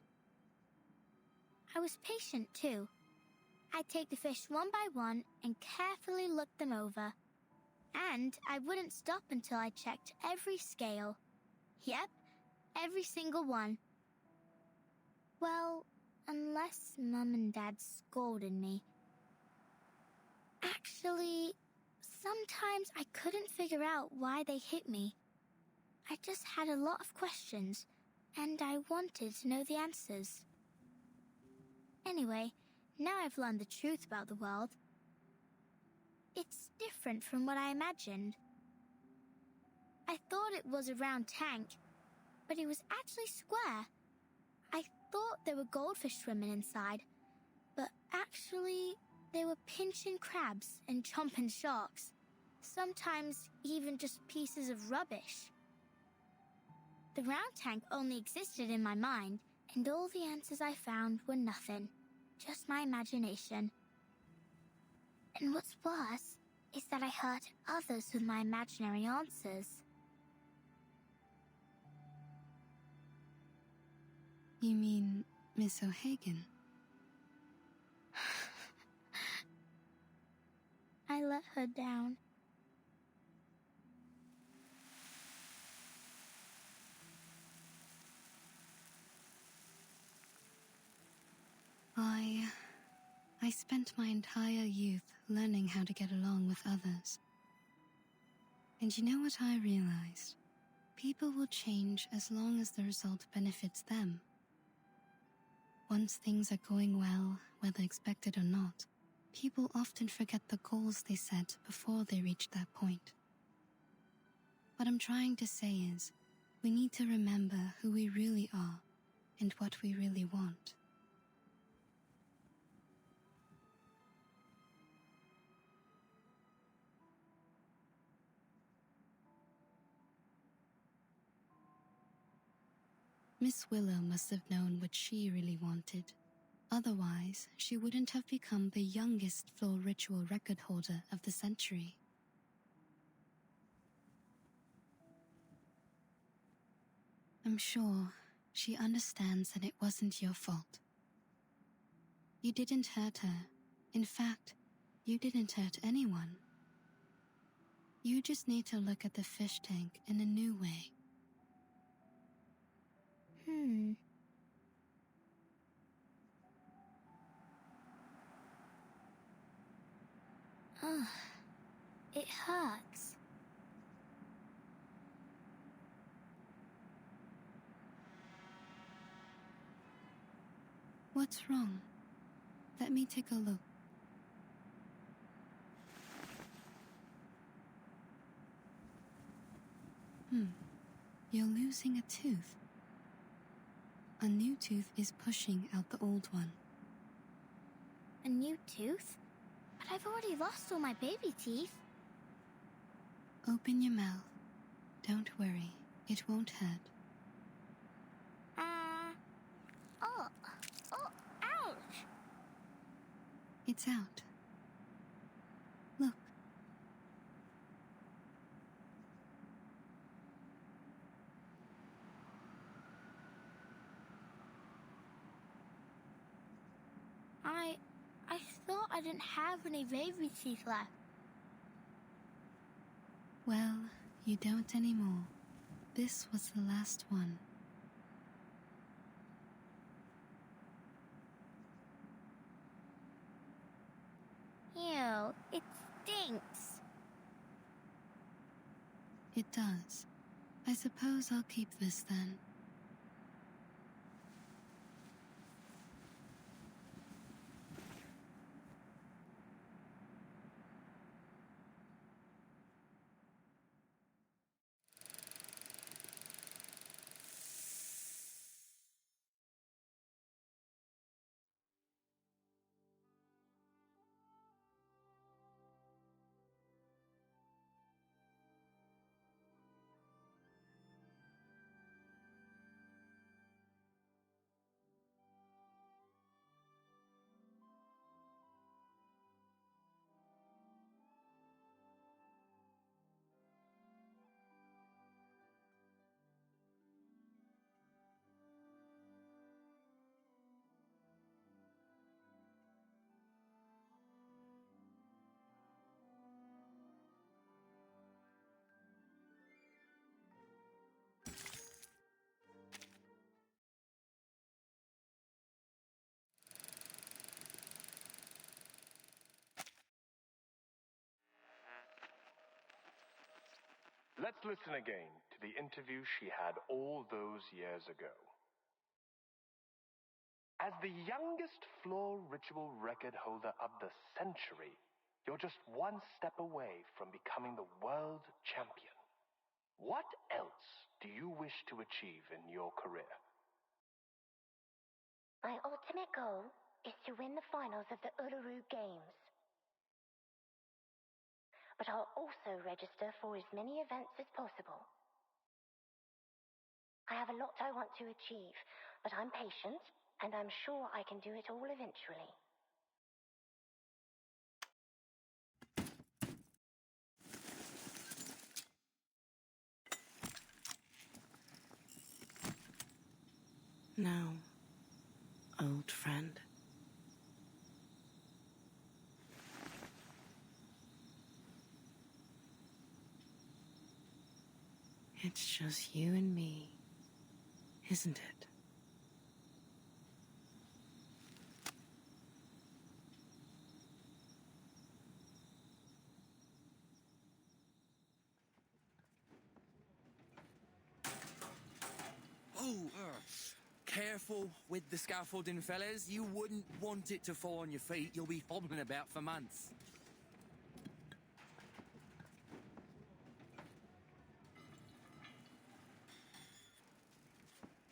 I was patient too. I'd take the fish one by one and carefully look them over. And I wouldn't stop until I checked every scale. Yep, every single one. Well, unless Mum and Dad scolded me. Actually, sometimes I couldn't figure out why they hit me. I just had a lot of questions, and I wanted to know the answers. Anyway, now I've learned the truth about the world. It's different from what I imagined. I thought it was a round tank, but it was actually square. I thought there were goldfish swimming inside, but actually there were pinching crabs and chomping sharks. Sometimes even just pieces of rubbish. The round tank only existed in my mind, and all the answers I found were nothing, just my imagination. And what's worse is that I hurt others with my imaginary answers. You mean Miss O'Hagan? I let her down. I spent my entire youth learning how to get along with others. And you know what I realized? People will change as long as the result benefits them. Once things are going well, whether expected or not, people often forget the goals they set before they reach that point. What I'm trying to say is, we need to remember who we really are and what we really want. Miss Willow must have known what she really wanted. Otherwise, she wouldn't have become the youngest floor ritual record holder of the century. I'm sure she understands that it wasn't your fault. You didn't hurt her. In fact, you didn't hurt anyone. You just need to look at the fish tank in a new way. Ugh, it hurts. What's wrong? Let me take a look. You're losing a tooth. A new tooth is pushing out the old one. A new tooth? But I've already lost all my baby teeth. Open your mouth. Don't worry, it won't hurt. Ouch! It's out. Look. I thought I didn't have any baby teeth left. Well, you don't anymore. This was the last one. Ew, it stinks. it does. I suppose I'll keep this then. Let's listen again to the interview she had all those years ago. As the youngest floor ritual record holder of the century, you're just one step away from becoming the world champion. What else do you wish to achieve in your career? My ultimate goal is to win the finals of the Uluru Games. But I'll also register for as many events as possible. I have a lot I want to achieve, but I'm patient, and I'm sure I can do it all eventually. Now, old friend. It's just you and me, isn't it? Oh, careful with the scaffolding, fellas. You wouldn't want it to fall on your feet. You'll be hobbling about for months.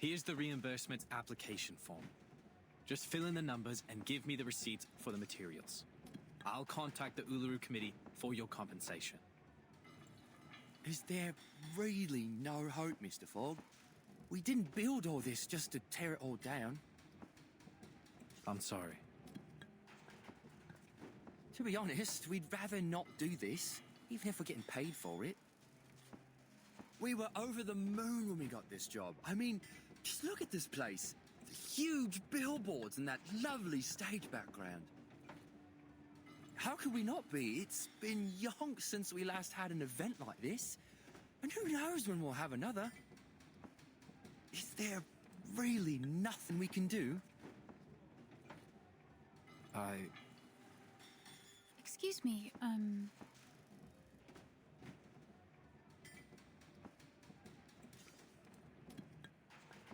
Here's the reimbursement application form. Just fill in the numbers and give me the receipts for the materials. I'll contact the Uluru Committee for your compensation. Is there really no hope, Mr. Fogg? We didn't build all this just to tear it all down. I'm sorry. To be honest, we'd rather not do this, even if we're getting paid for it. We were over the moon when we got this job. I mean, just look at this place. The huge billboards and that lovely stage background. How could we not be? It's been yonks since we last had an event like this. And who knows when we'll have another? Is there really nothing we can do? Excuse me,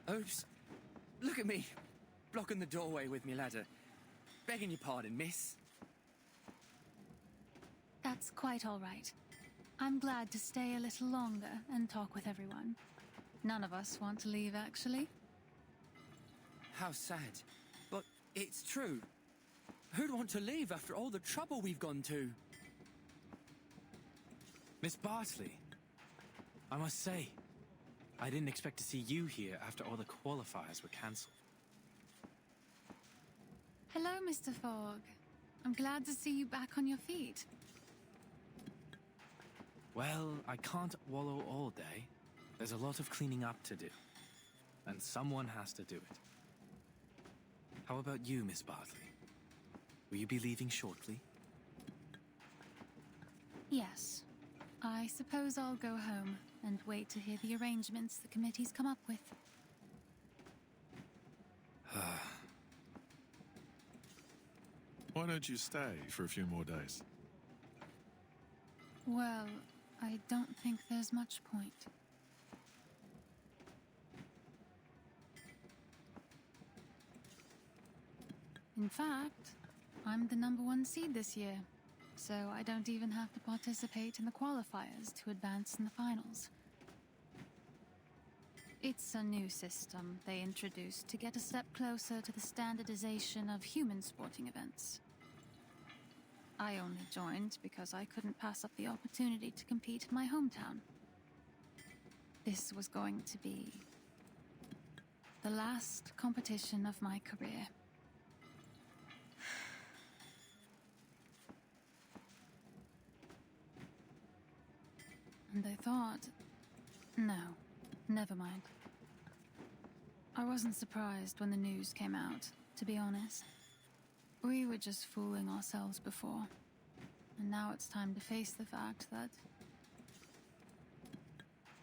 Oops. Look at me, blocking the doorway with me ladder. Begging your pardon, miss. That's quite all right. I'm glad to stay a little longer and talk with everyone. None of us want to leave, actually. How sad. But it's true. Who'd want to leave after all the trouble we've gone to? Miss Bartley, I must say, I didn't expect to see you here after all the qualifiers were cancelled. Hello, Mr. Fogg. I'm glad to see you back on your feet. Well, I can't wallow all day. There's a lot of cleaning up to do. And someone has to do it. How about you, Miss Bartley? Will you be leaving shortly? Yes. I suppose I'll go home and wait to hear the arrangements the committee's come up with. Why don't you stay for a few more days? Well, I don't think there's much point. In fact, I'm the #1 seed this year, so I don't even have to participate in the qualifiers to advance in the finals. It's a new system they introduced to get a step closer to the standardization of human sporting events. I only joined because I couldn't pass up the opportunity to compete in my hometown. This was going to be the last competition of my career. And I thought, no, never mind. I wasn't surprised when the news came out, to be honest. We were just fooling ourselves before. And now it's time to face the fact that...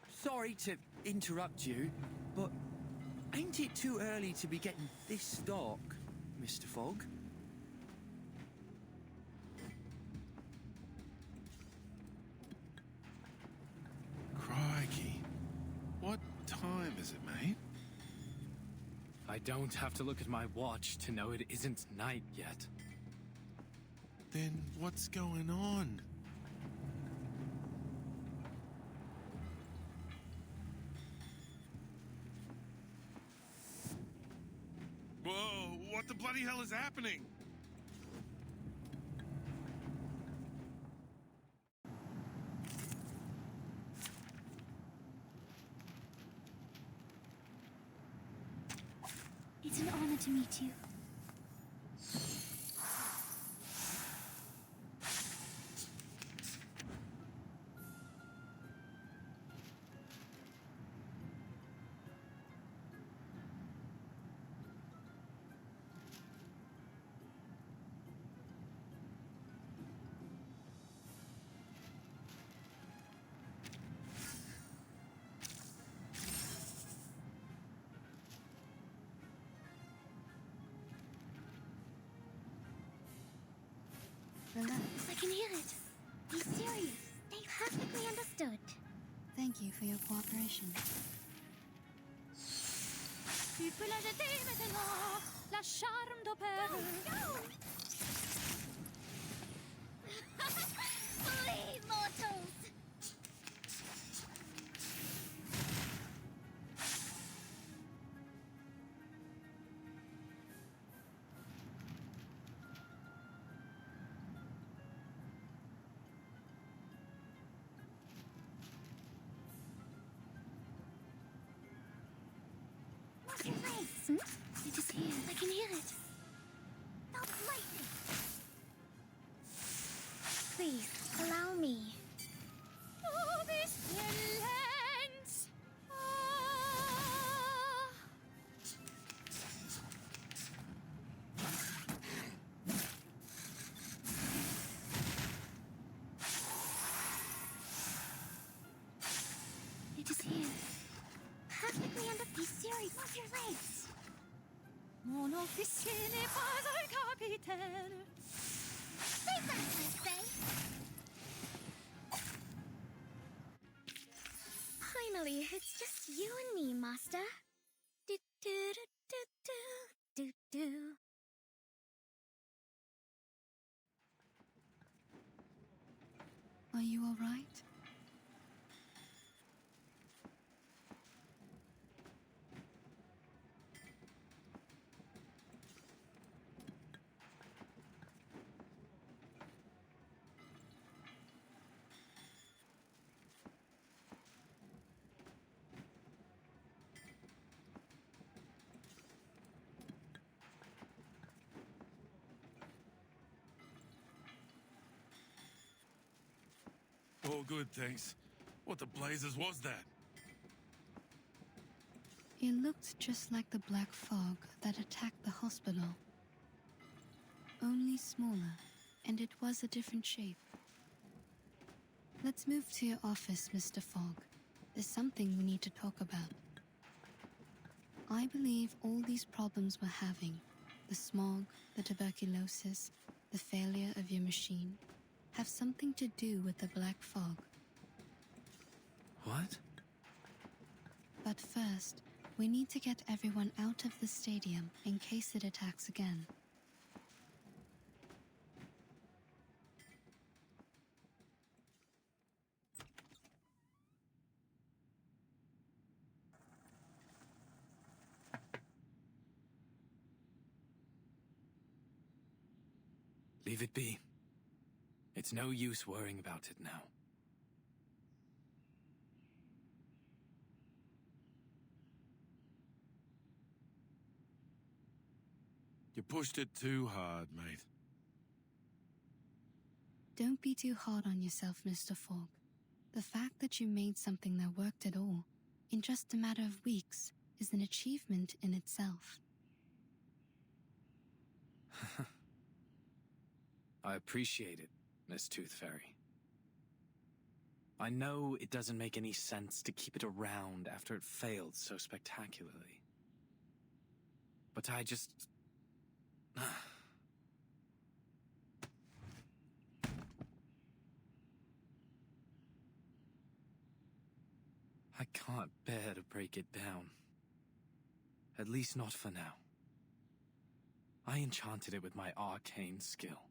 Sorry to interrupt you, but ain't it too early to be getting this dark, Mr. Fogg? Crikey. What time is it, mate? I don't have to look at my watch to know it isn't night yet. Then what's going on? Whoa, what the bloody hell is happening? It's an honor to meet you. Relax. I can hear it. Be serious. They perfectly understood. Thank you for your cooperation. Tu peux la jeter maintenant, la charme d'opéra. No! Flee, mortals! What's your face? It is here. I can hear it. Stop lightning! Please, allow me. Oh, this violence! It is here. Perfectly under. Be serious. What's your face? Mon officier n'est pas un capitaine. Stay back, I say. Finally, it's just you and me, Master. Do do do do do do do. Are you all right? All good, thanks. What the blazes was that? It looked just like the black fog that attacked the hospital. Only smaller, and it was a different shape. Let's move to your office, Mr. Fogg. There's something we need to talk about. I believe all these problems we're having, the smog, the tuberculosis, the failure of your machine, have something to do with the black fog. What? But first, we need to get everyone out of the stadium in case it attacks again. Leave it be. It's no use worrying about it now. You pushed it too hard, mate. Don't be too hard on yourself, Mr. Fogg. The fact that you made something that worked at all, in just a matter of weeks, is an achievement in itself. I appreciate it, Miss Tooth Fairy. I know it doesn't make any sense to keep it around after it failed so spectacularly. But I just... I can't bear to break it down. At least not for now. I enchanted it with my arcane skill.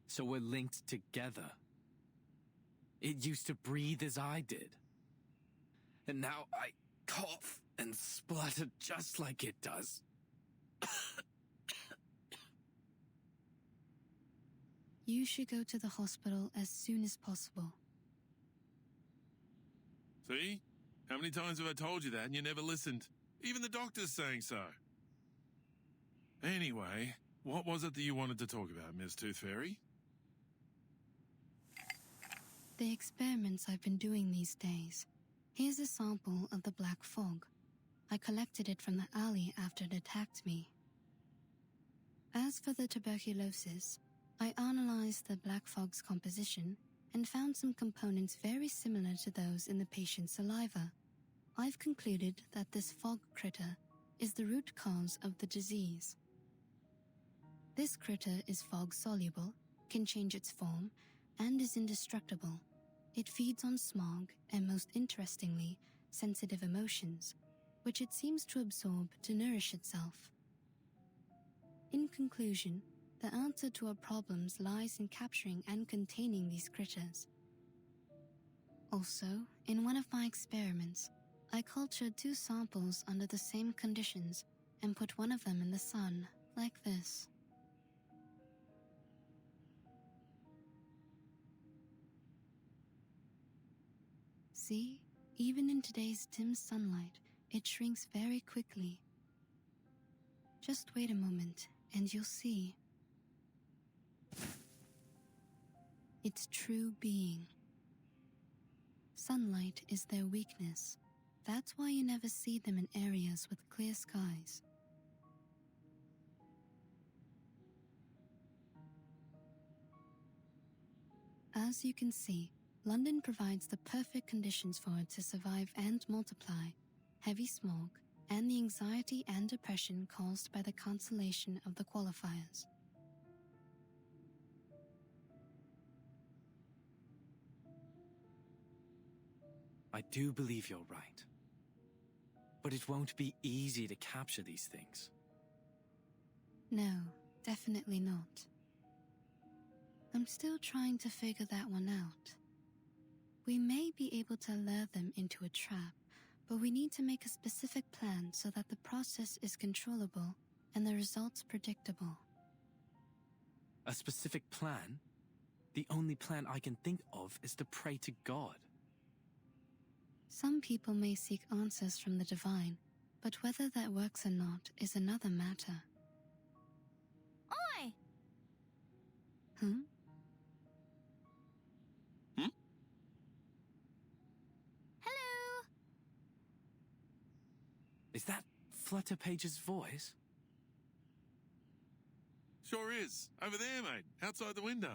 So we're linked together. It used to breathe as I did. And now I cough and splutter just like it does. You should go to the hospital as soon as possible. See? How many times have I told you that and you never listened? Even the doctor's saying so. Anyway, what was it that you wanted to talk about, Miss Tooth Fairy? The experiments I've been doing these days. Here's a sample of the black fog. I collected it from the alley after it attacked me. As for the tuberculosis, I analyzed the black fog's composition and found some components very similar to those in the patient's saliva. I've concluded that this fog critter is the root cause of the disease. This critter is fog-soluble, can change its form, and is indestructible. It feeds on smog and, most interestingly, sensitive emotions, which it seems to absorb to nourish itself. In conclusion, the answer to our problems lies in capturing and containing these critters. Also, in one of my experiments, I cultured 2 samples under the same conditions and put one of them in the sun, like this. See, even in today's dim sunlight, it shrinks very quickly. Just wait a moment, and you'll see. Its true being. Sunlight is their weakness. That's why you never see them in areas with clear skies. As you can see, London provides the perfect conditions for it to survive and multiply, heavy smog, and the anxiety and depression caused by the cancellation of the qualifiers. I do believe you're right. But it won't be easy to capture these things. No, definitely not. I'm still trying to figure that one out. We may be able to lure them into a trap, but we need to make a specific plan so that the process is controllable and the results predictable. A specific plan? The only plan I can think of is to pray to God. Some people may seek answers from the divine, but whether that works or not is another matter. Oi! Hmm? Hello! Is that Flutterpage's voice? Sure is. Over there, mate. Outside the window.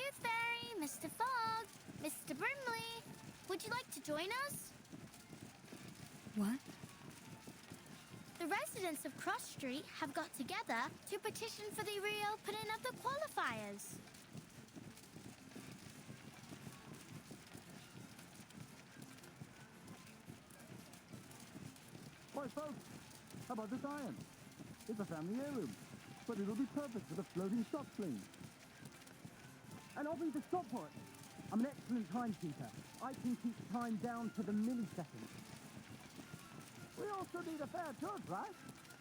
Tooth Fairy, Mr. Fogg, Mr. Brimley, would you like to join us? What? The residents of Cross Street have got together to petition for the reopening of the qualifiers. Why, folks, how about this iron? It's a family heirloom, but it'll be perfect for the floating stock fling. And I'll be the stopwatch. I'm an excellent timekeeper. I can keep time down to the millisecond. We also need a fair judge, right?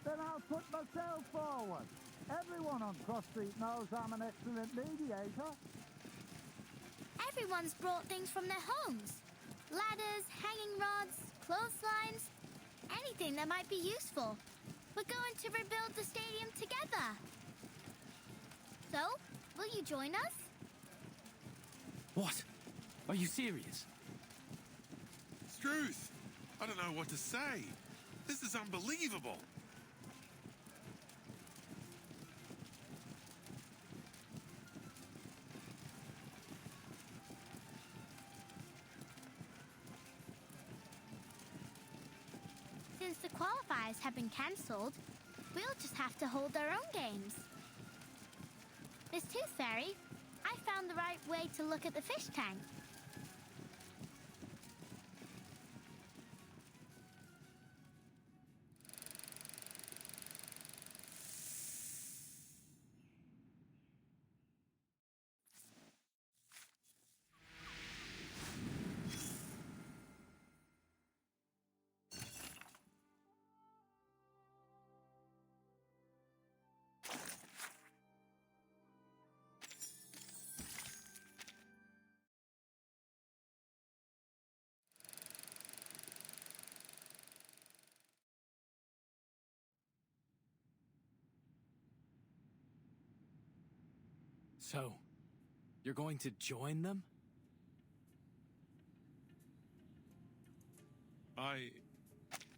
Then I'll put myself forward. Everyone on Cross Street knows I'm an excellent mediator. Everyone's brought things from their homes. Ladders, hanging rods, clotheslines, anything that might be useful. We're going to rebuild the stadium together. So, will you join us? What? Are you serious? Struth, I don't know what to say. This is unbelievable. Since the qualifiers have been cancelled, we'll just have to hold our own games. Miss Tooth Fairy, I found the right way to look at the fish tank. So, you're going to join them?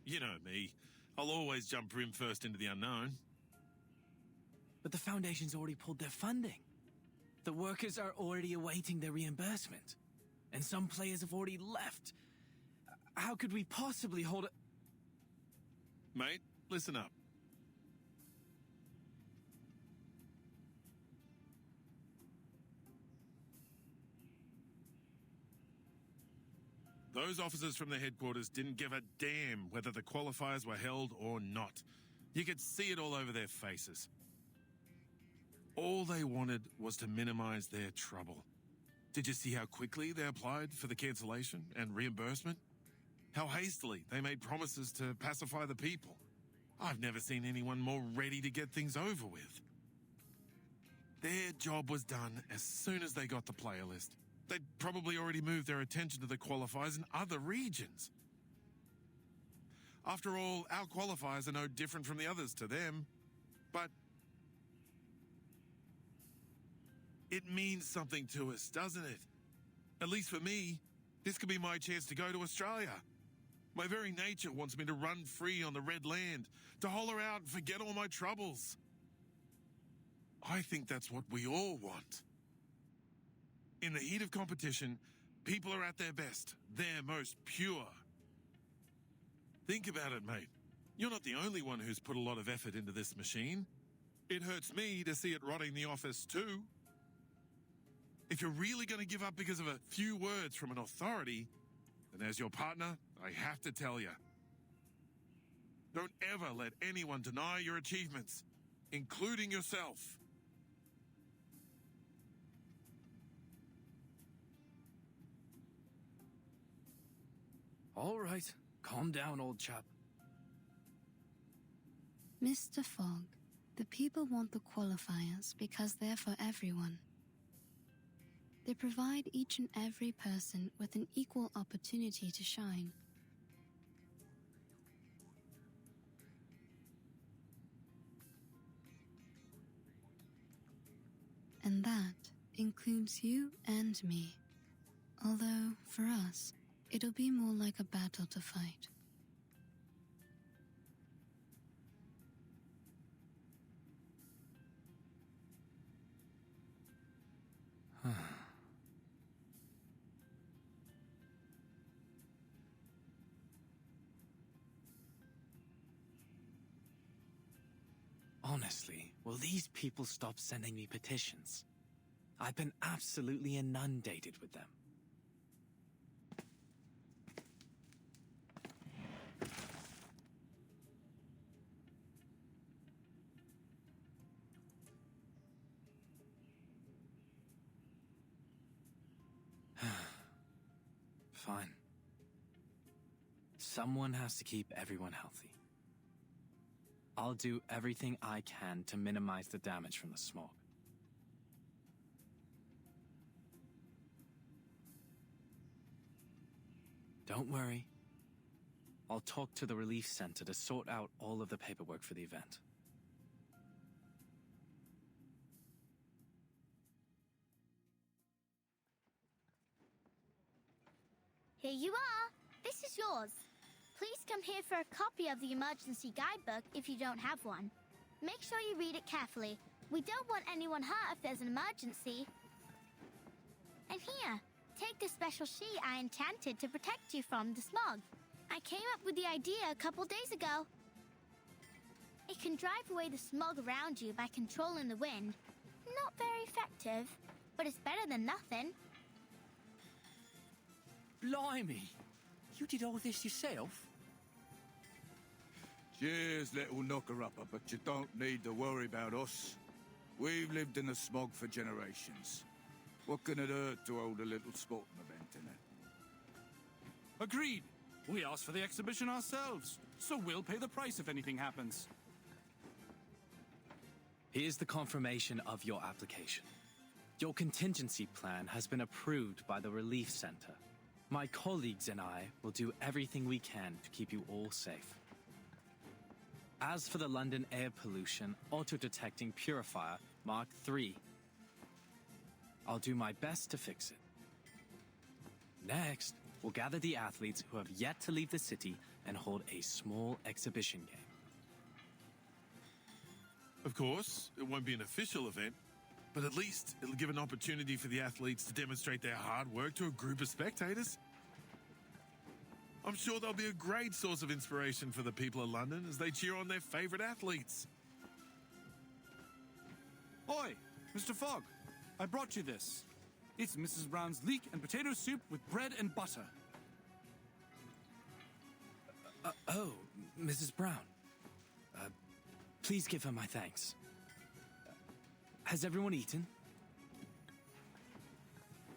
You know me. I'll always jump brim first into the unknown. But the Foundation's already pulled their funding. The workers are already awaiting their reimbursement. And some players have already left. How could we possibly hold it? Mate, listen up. Those officers from the headquarters didn't give a damn whether the qualifiers were held or not. You could see it all over their faces. All they wanted was to minimize their trouble. Did you see how quickly they applied for the cancellation and reimbursement? How hastily they made promises to pacify the people. I've never seen anyone more ready to get things over with. Their job was done as soon as they got the player list. They'd probably already moved their attention to the qualifiers in other regions. After all, our qualifiers are no different from the others to them. But it means something to us, doesn't it? At least for me, this could be my chance to go to Australia. My very nature wants me to run free on the Red Land, to holler out and forget all my troubles. I think that's what we all want. In the heat of competition, people are at their best, their most pure. Think about it, mate. You're not the only one who's put a lot of effort into this machine. It hurts me to see it rotting the office too. If you're really going to give up because of a few words from an authority, then as your partner, I have to tell you. Don't ever let anyone deny your achievements, including yourself. All right, calm down, old chap. Mr. Fogg, the people want the qualifiers because they're for everyone. They provide each and every person with an equal opportunity to shine. And that includes you and me. Although, for us, it'll be more like a battle to fight. Honestly, will these people stop sending me petitions? I've been absolutely inundated with them. Fine. Someone has to keep everyone healthy. I'll do everything I can to minimize the damage from the smog. Don't worry. I'll talk to the relief center to sort out all of the paperwork for the event. Here you are. This is yours. Please come here for a copy of the emergency guidebook if you don't have one. Make sure you read it carefully. We don't want anyone hurt if there's an emergency. And here, take this special sheet I enchanted to protect you from the smog. I came up with the idea a couple days ago. It can drive away the smog around you by controlling the wind. Not very effective, but it's better than nothing. Blimey! You did all this yourself? Cheers, little knocker-upper, but you don't need to worry about us. We've lived in the smog for generations. What can it hurt to hold a little sporting event in it? Agreed. We asked for the exhibition ourselves, so we'll pay the price if anything happens. Here's the confirmation of your application. Your contingency plan has been approved by the Relief Center. My colleagues and I will do everything we can to keep you all safe. As for the London air pollution auto-detecting purifier Mark III, I'll do my best to fix it. Next, we'll gather the athletes who have yet to leave the city and hold a small exhibition game. Of course, it won't be an official event, but at least it'll give an opportunity for the athletes to demonstrate their hard work to a group of spectators. I'm sure they'll be a great source of inspiration for the people of London as they cheer on their favourite athletes. Oi, Mr. Fogg, I brought you this. It's Mrs. Brown's leek and potato soup with bread and butter. Oh, Mrs. Brown. Please give her my thanks. Has everyone eaten?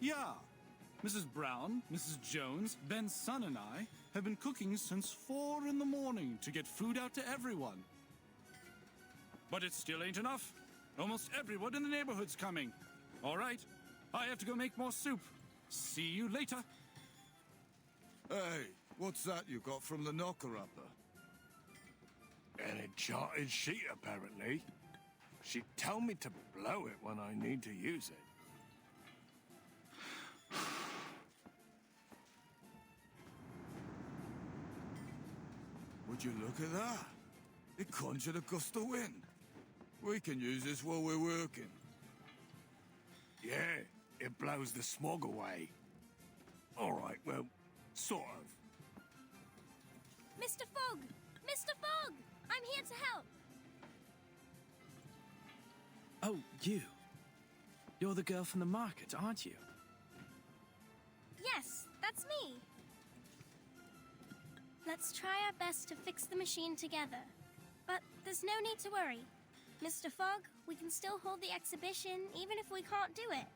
Yeah. Mrs. Brown, Mrs. Jones, Ben's son and I have been cooking since 4 in the morning to get food out to everyone. But it still ain't enough. Almost everyone in the neighborhood's coming. All right, I have to go make more soup. See you later. Hey, what's that you got from the knocker-upper? An enchanted sheet, apparently. She'd tell me to blow it when I need to use it. Would you look at that? It conjured a gust of wind. We can use this while we're working. Yeah, it blows the smog away. All right, well, sort of. Mr. Fogg! Mr. Fogg! I'm here to help! Oh, you. You're the girl from the market, aren't you? Yes, that's me. Let's try our best to fix the machine together. But there's no need to worry. Mr. Fogg, we can still hold the exhibition even if we can't do it.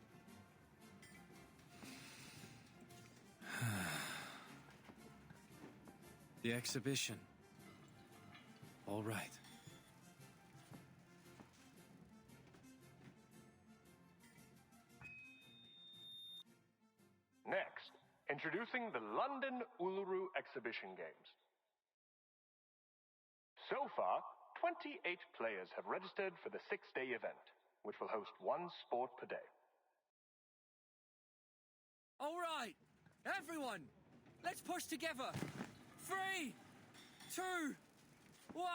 The exhibition. All right. Next, introducing the London Uluru Exhibition Games. So far, 28 players have registered for the 6-day event, which will host one sport per day. All right, everyone, let's push together. 3, 2, 1.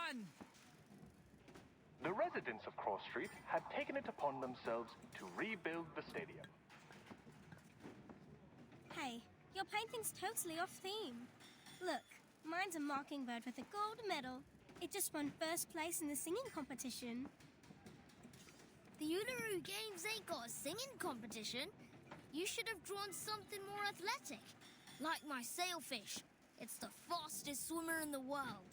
The residents of Cross Street had taken it upon themselves to rebuild the stadium. Hey, your painting's totally off theme. Look, mine's a mockingbird with a gold medal. It just won first place in the singing competition. The Uluru Games ain't got a singing competition. You should have drawn something more athletic. Like my sailfish. It's the fastest swimmer in the world.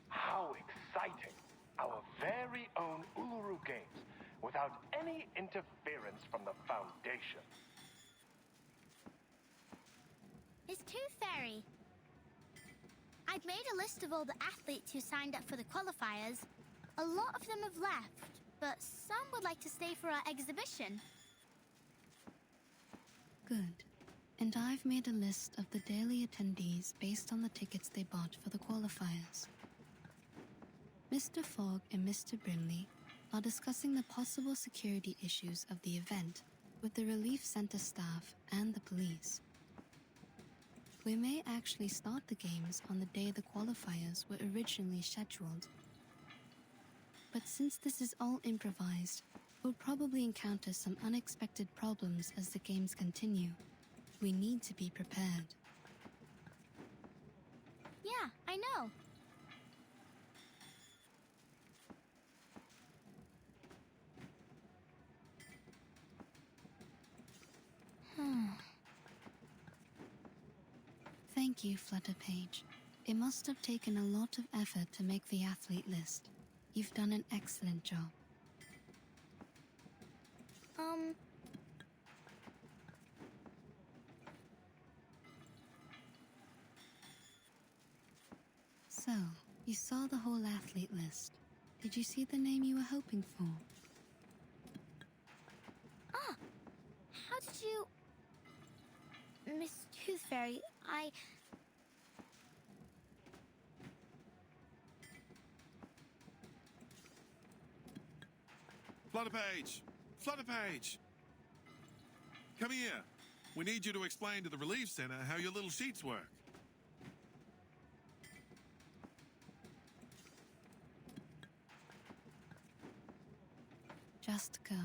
How exciting! Our very own Uluru Games, without any interference from the Foundation. It's Tooth Fairy. I've made a list of all the athletes who signed up for the qualifiers. A lot of them have left, but some would like to stay for our exhibition. Good. And I've made a list of the daily attendees based on the tickets they bought for the qualifiers. Mr. Fogg and Mr. Brimley are discussing the possible security issues of the event with the Relief Center staff and the police. We may actually start the games on the day the qualifiers were originally scheduled. But since this is all improvised, we'll probably encounter some unexpected problems as the games continue. We need to be prepared. Yeah, I know. Thank you, Flutterpage. It must have taken a lot of effort to make the athlete list. You've done an excellent job. So, you saw the whole athlete list. Did you see the name you were hoping for? Ah! How did you... Miss Tooth Fairy, Flutterpage! Flutterpage! Come here. We need you to explain to the Relief Center how your little sheets work. Just go.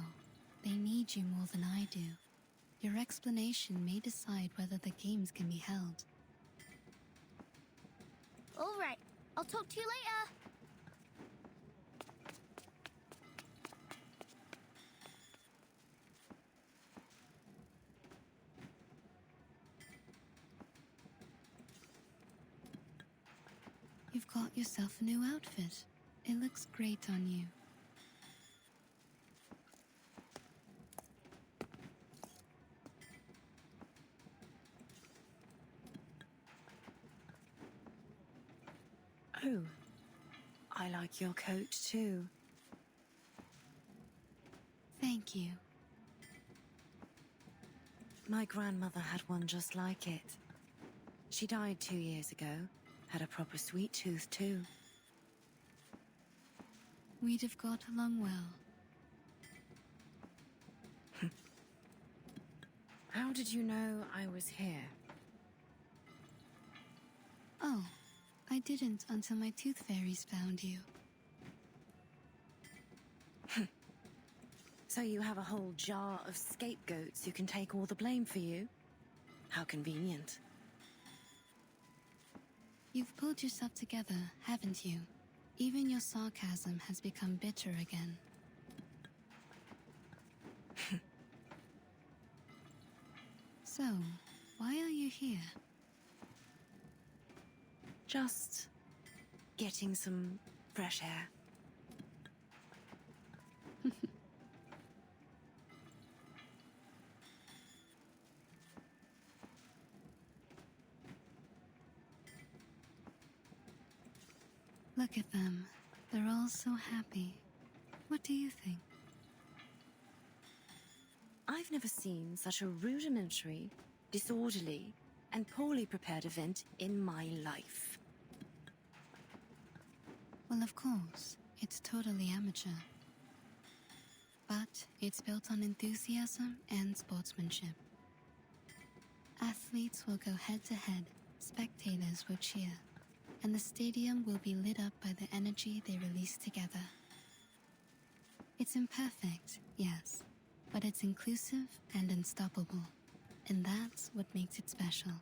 They need you more than I do. Your explanation may decide whether the games can be held. All right. I'll talk to you later. You've got yourself a new outfit. It looks great on you. Oh, I like your coat too. Thank you. My grandmother had one just like it. She died 2 years ago. Had a proper sweet tooth too. We'd have got along well. How did you know I was here? Oh, I didn't until my tooth fairies found you. So you have a whole jar of scapegoats who can take all the blame for you? How convenient. You've pulled yourself together, haven't you? Even your sarcasm has become bitter again. So, why are you here? Just getting some fresh air. Look at them. They're all so happy. What do you think? I've never seen such a rudimentary, disorderly, and poorly prepared event in my life. Well, of course, it's totally amateur. But it's built on enthusiasm and sportsmanship. Athletes will go head-to-head, spectators will cheer, and the stadium will be lit up by the energy they release together. It's imperfect, yes, but it's inclusive and unstoppable, and that's what makes it special.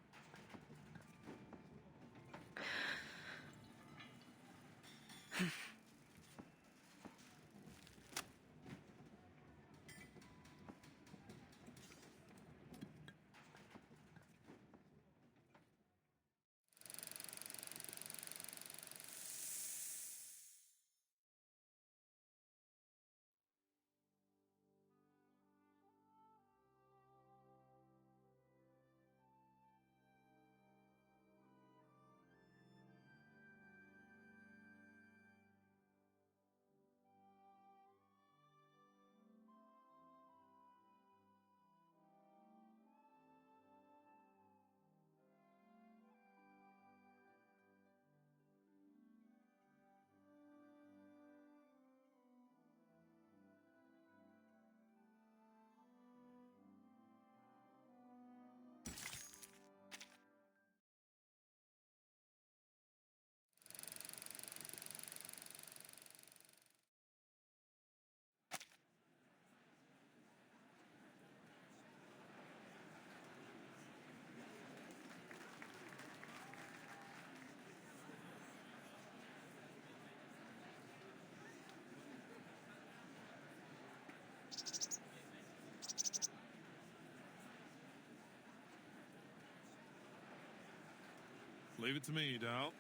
Leave it to me, Dal.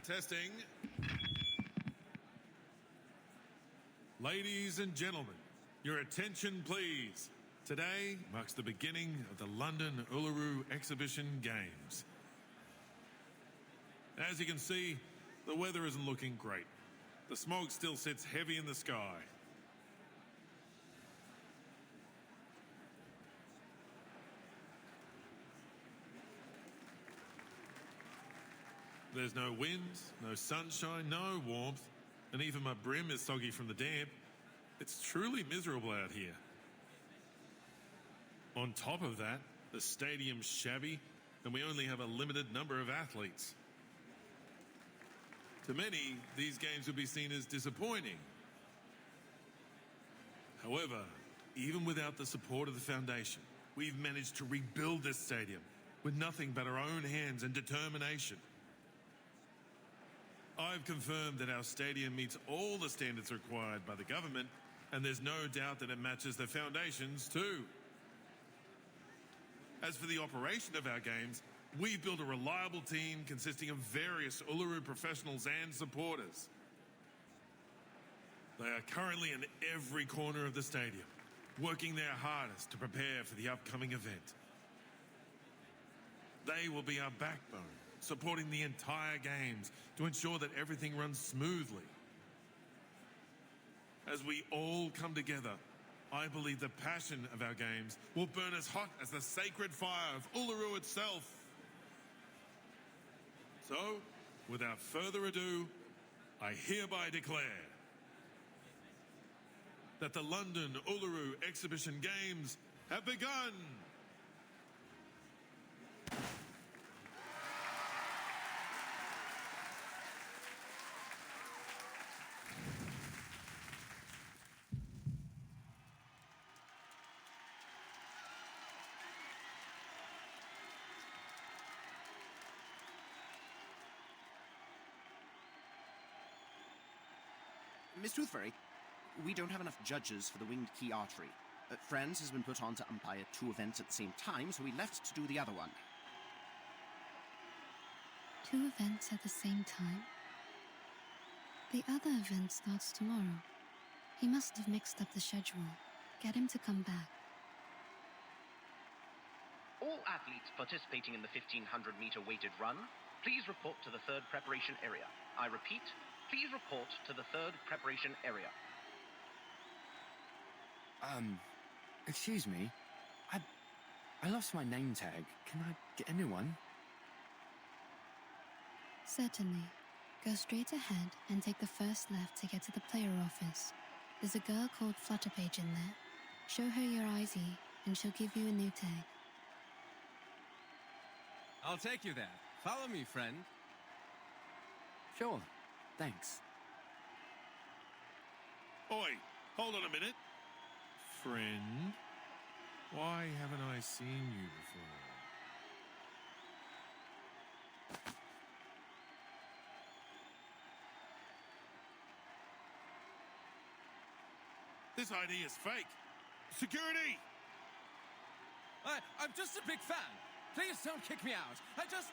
Testing. Ladies and gentlemen, your attention please. Today marks the beginning of the London Uluru Exhibition Games. As you can see, the weather isn't looking great. The smog still sits heavy in the sky. There's no wind, no sunshine, no warmth, and even my brim is soggy from the damp. It's truly miserable out here. On top of that, the stadium's shabby, and we only have a limited number of athletes. To many, these games would be seen as disappointing. However, even without the support of the foundation, we've managed to rebuild this stadium with nothing but our own hands and determination. I've confirmed that our stadium meets all the standards required by the government, and there's no doubt that it matches the foundations too. As for the operation of our games, we've built a reliable team consisting of various Uluru professionals and supporters. They are currently in every corner of the stadium, working their hardest to prepare for the upcoming event. They will be our backbone, supporting the entire games to ensure that everything runs smoothly. As we all come together, I believe the passion of our games will burn as hot as the sacred fire of Uluru itself. So, without further ado, I hereby declare that the London Uluru Exhibition Games have begun! Miss Toothfairy, we don't have enough judges for the winged key archery. Friends has been put on to umpire 2 events at the same time, so we left to do the other one. 2 events at the same time? The other event starts tomorrow. He must have mixed up the schedule. Get him to come back. All athletes participating in the 1500-meter weighted run, please report to the 3rd preparation area. I repeat, please report to the 3rd preparation area. Excuse me. I lost my name tag. Can I get a new one? Certainly. Go straight ahead and take the first left to get to the player office. There's a girl called Flutterpage in there. Show her your ID, and she'll give you a new tag. I'll take you there. Follow me, friend. Sure. Thanks. Oi, hold on a minute. Friend? Why haven't I seen you before? This ID is fake. Security! I'm just a big fan. Please don't kick me out. I just...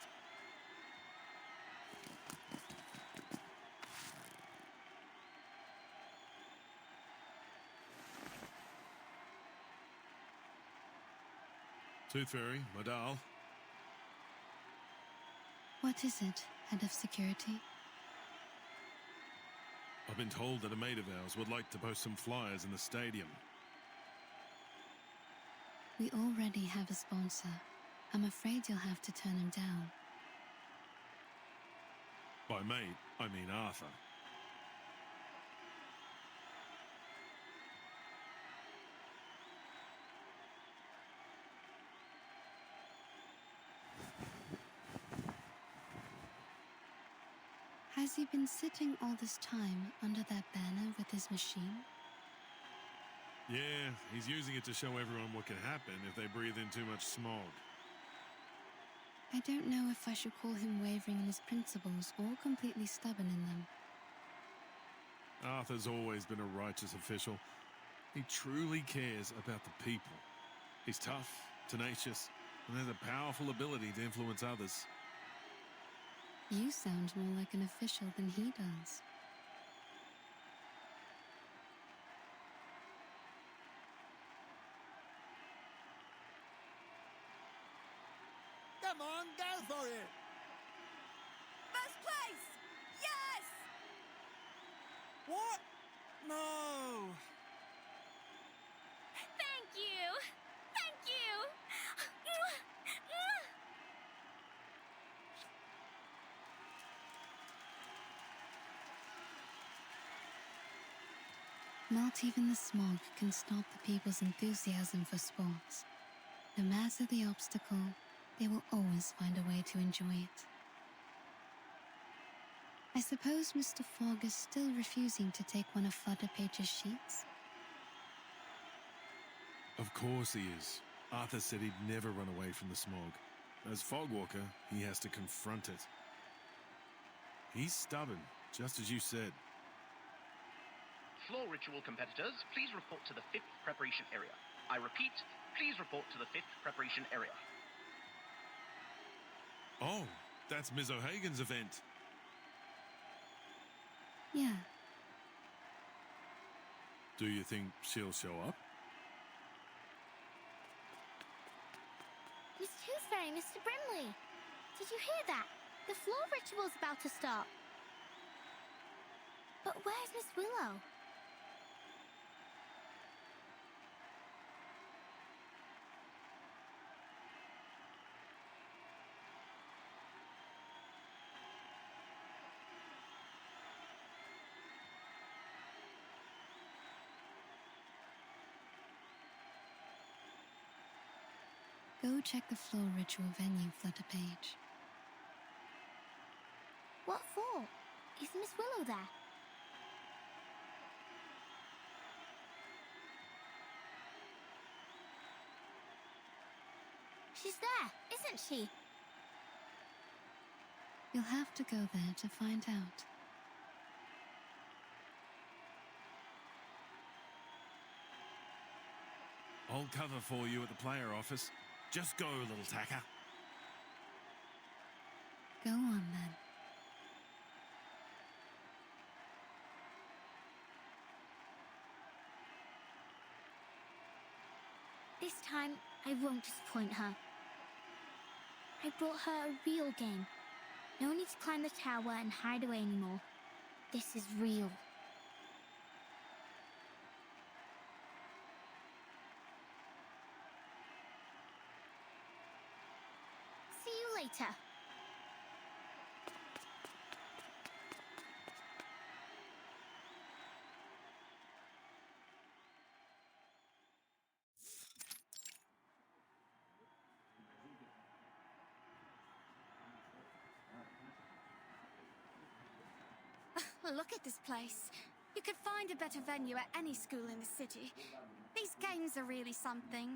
Tooth Fairy, my doll. What is it, Head of Security? I've been told that a mate of ours would like to post some flyers in the stadium. We already have a sponsor. I'm afraid you'll have to turn him down. By mate, I mean Arthur. Has he been sitting all this time under that banner with his machine? Yeah, he's using it to show everyone what can happen if they breathe in too much smog. I don't know if I should call him wavering in his principles or completely stubborn in them. Arthur's always been a righteous official. He truly cares about the people. He's tough, tenacious, and has a powerful ability to influence others. You sound more like an official than he does. Come on, go for it! First place! Yes! What? No! Thank you! Thank you! Not even the smog can stop the people's enthusiasm for sports. No matter the obstacle, they will always find a way to enjoy it. I suppose Mr. Fogg is still refusing to take one of Flutterpage's sheets? Of course he is. Arthur said he'd never run away from the smog. As Fogwalker, he has to confront it. He's stubborn, just as you said. Floor ritual competitors, please report to the 5th preparation area. I repeat, please report to the 5th preparation area. Oh, that's Ms. O'Hagan's event. Yeah. Do you think she'll show up? Miss Tooth Fairy, Mr. Brimley. Did you hear that? The floor ritual's about to start. But where's Miss Willow? Go check the floor ritual venue, Flutterpage. What for? Is Miss Willow there? She's there, isn't she? You'll have to go there to find out. I'll cover for you at the player office. Just go, little tacker. Go on, then. This time, I won't disappoint her. I brought her a real game. No need to climb the tower and hide away anymore. This is real. See you later. Look at this place. You could find a better venue at any school in the city. These games are really something.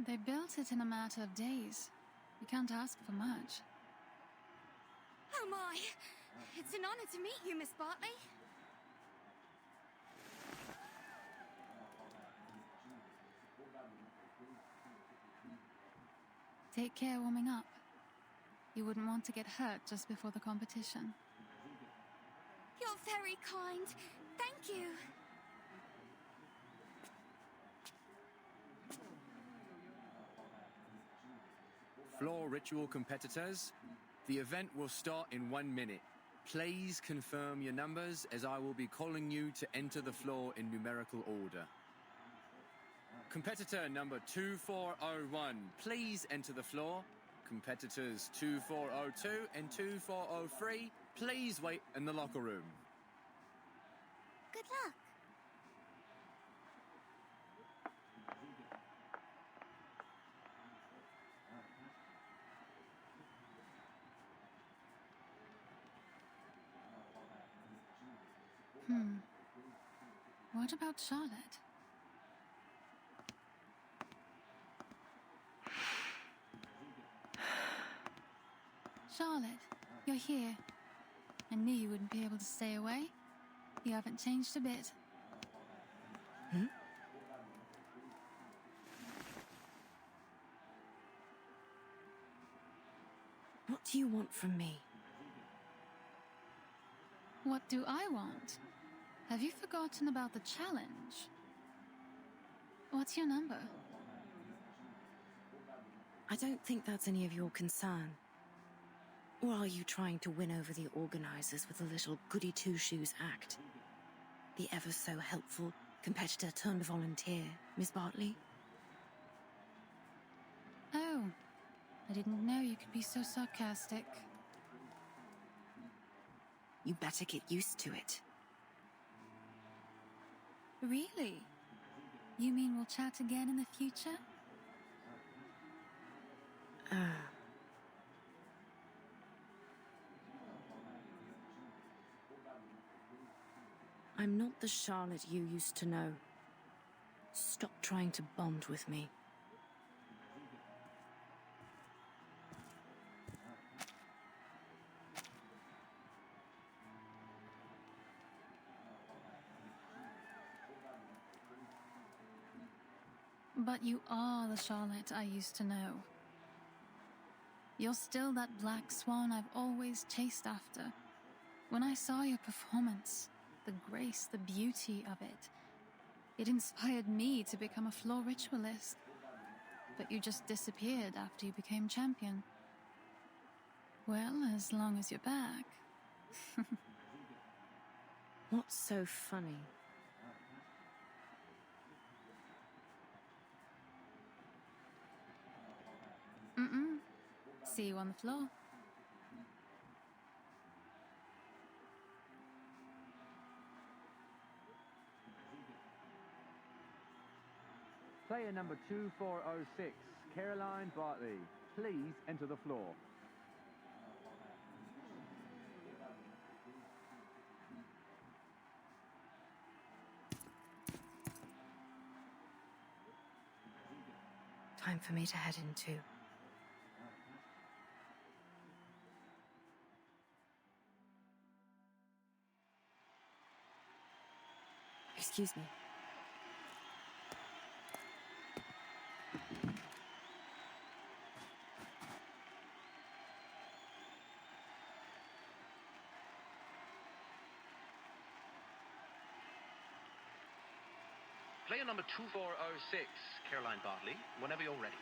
They built it in a matter of days. You can't ask for much. Oh my! It's an honor to meet you, Miss Bartley. Take care warming up. You wouldn't want to get hurt just before the competition. You're very kind. Thank you. Floor ritual competitors, the event will start in 1 minute. Please confirm your numbers as I will be calling you to enter the floor in numerical order. Competitor number 2401, please enter the floor. Competitors 2402 and 2403, please wait in the locker room. Good luck. What about Charlotte? Charlotte, you're here. I knew you wouldn't be able to stay away. You haven't changed a bit. What do you want from me? What do I want? Have you forgotten about the challenge? What's your number? I don't think that's any of your concern. Or are you trying to win over the organizers with a little goody-two-shoes act? The ever-so-helpful competitor-turned-volunteer, Miss Bartley? Oh, I didn't know you could be so sarcastic. You better get used to it. Really? You mean we'll chat again in the future? I'm not the Charlotte you used to know. Stop trying to bond with me. But you are the Charlotte I used to know. You're still that black swan I've always chased after. When I saw your performance, the grace, the beauty of it, it inspired me to become a floor ritualist. But you just disappeared after you became champion. Well, as long as you're back. What's so funny? See you on the floor. Player number 2406, Caroline Bartley. Please enter the floor. Time for me to head in too. Excuse me. Player number 2406, Caroline Bartley, whenever you're ready.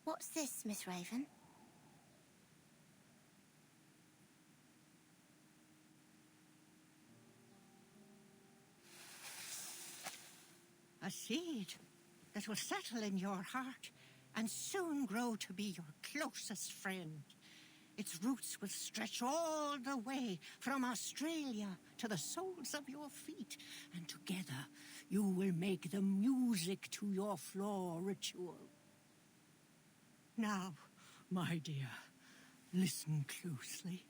What's this, Miss Raven? A seed that will settle in your heart and soon grow to be your closest friend. Its roots will stretch all the way from Australia to the soles of your feet, and together you will make the music to your floor ritual. Now, my dear, listen closely.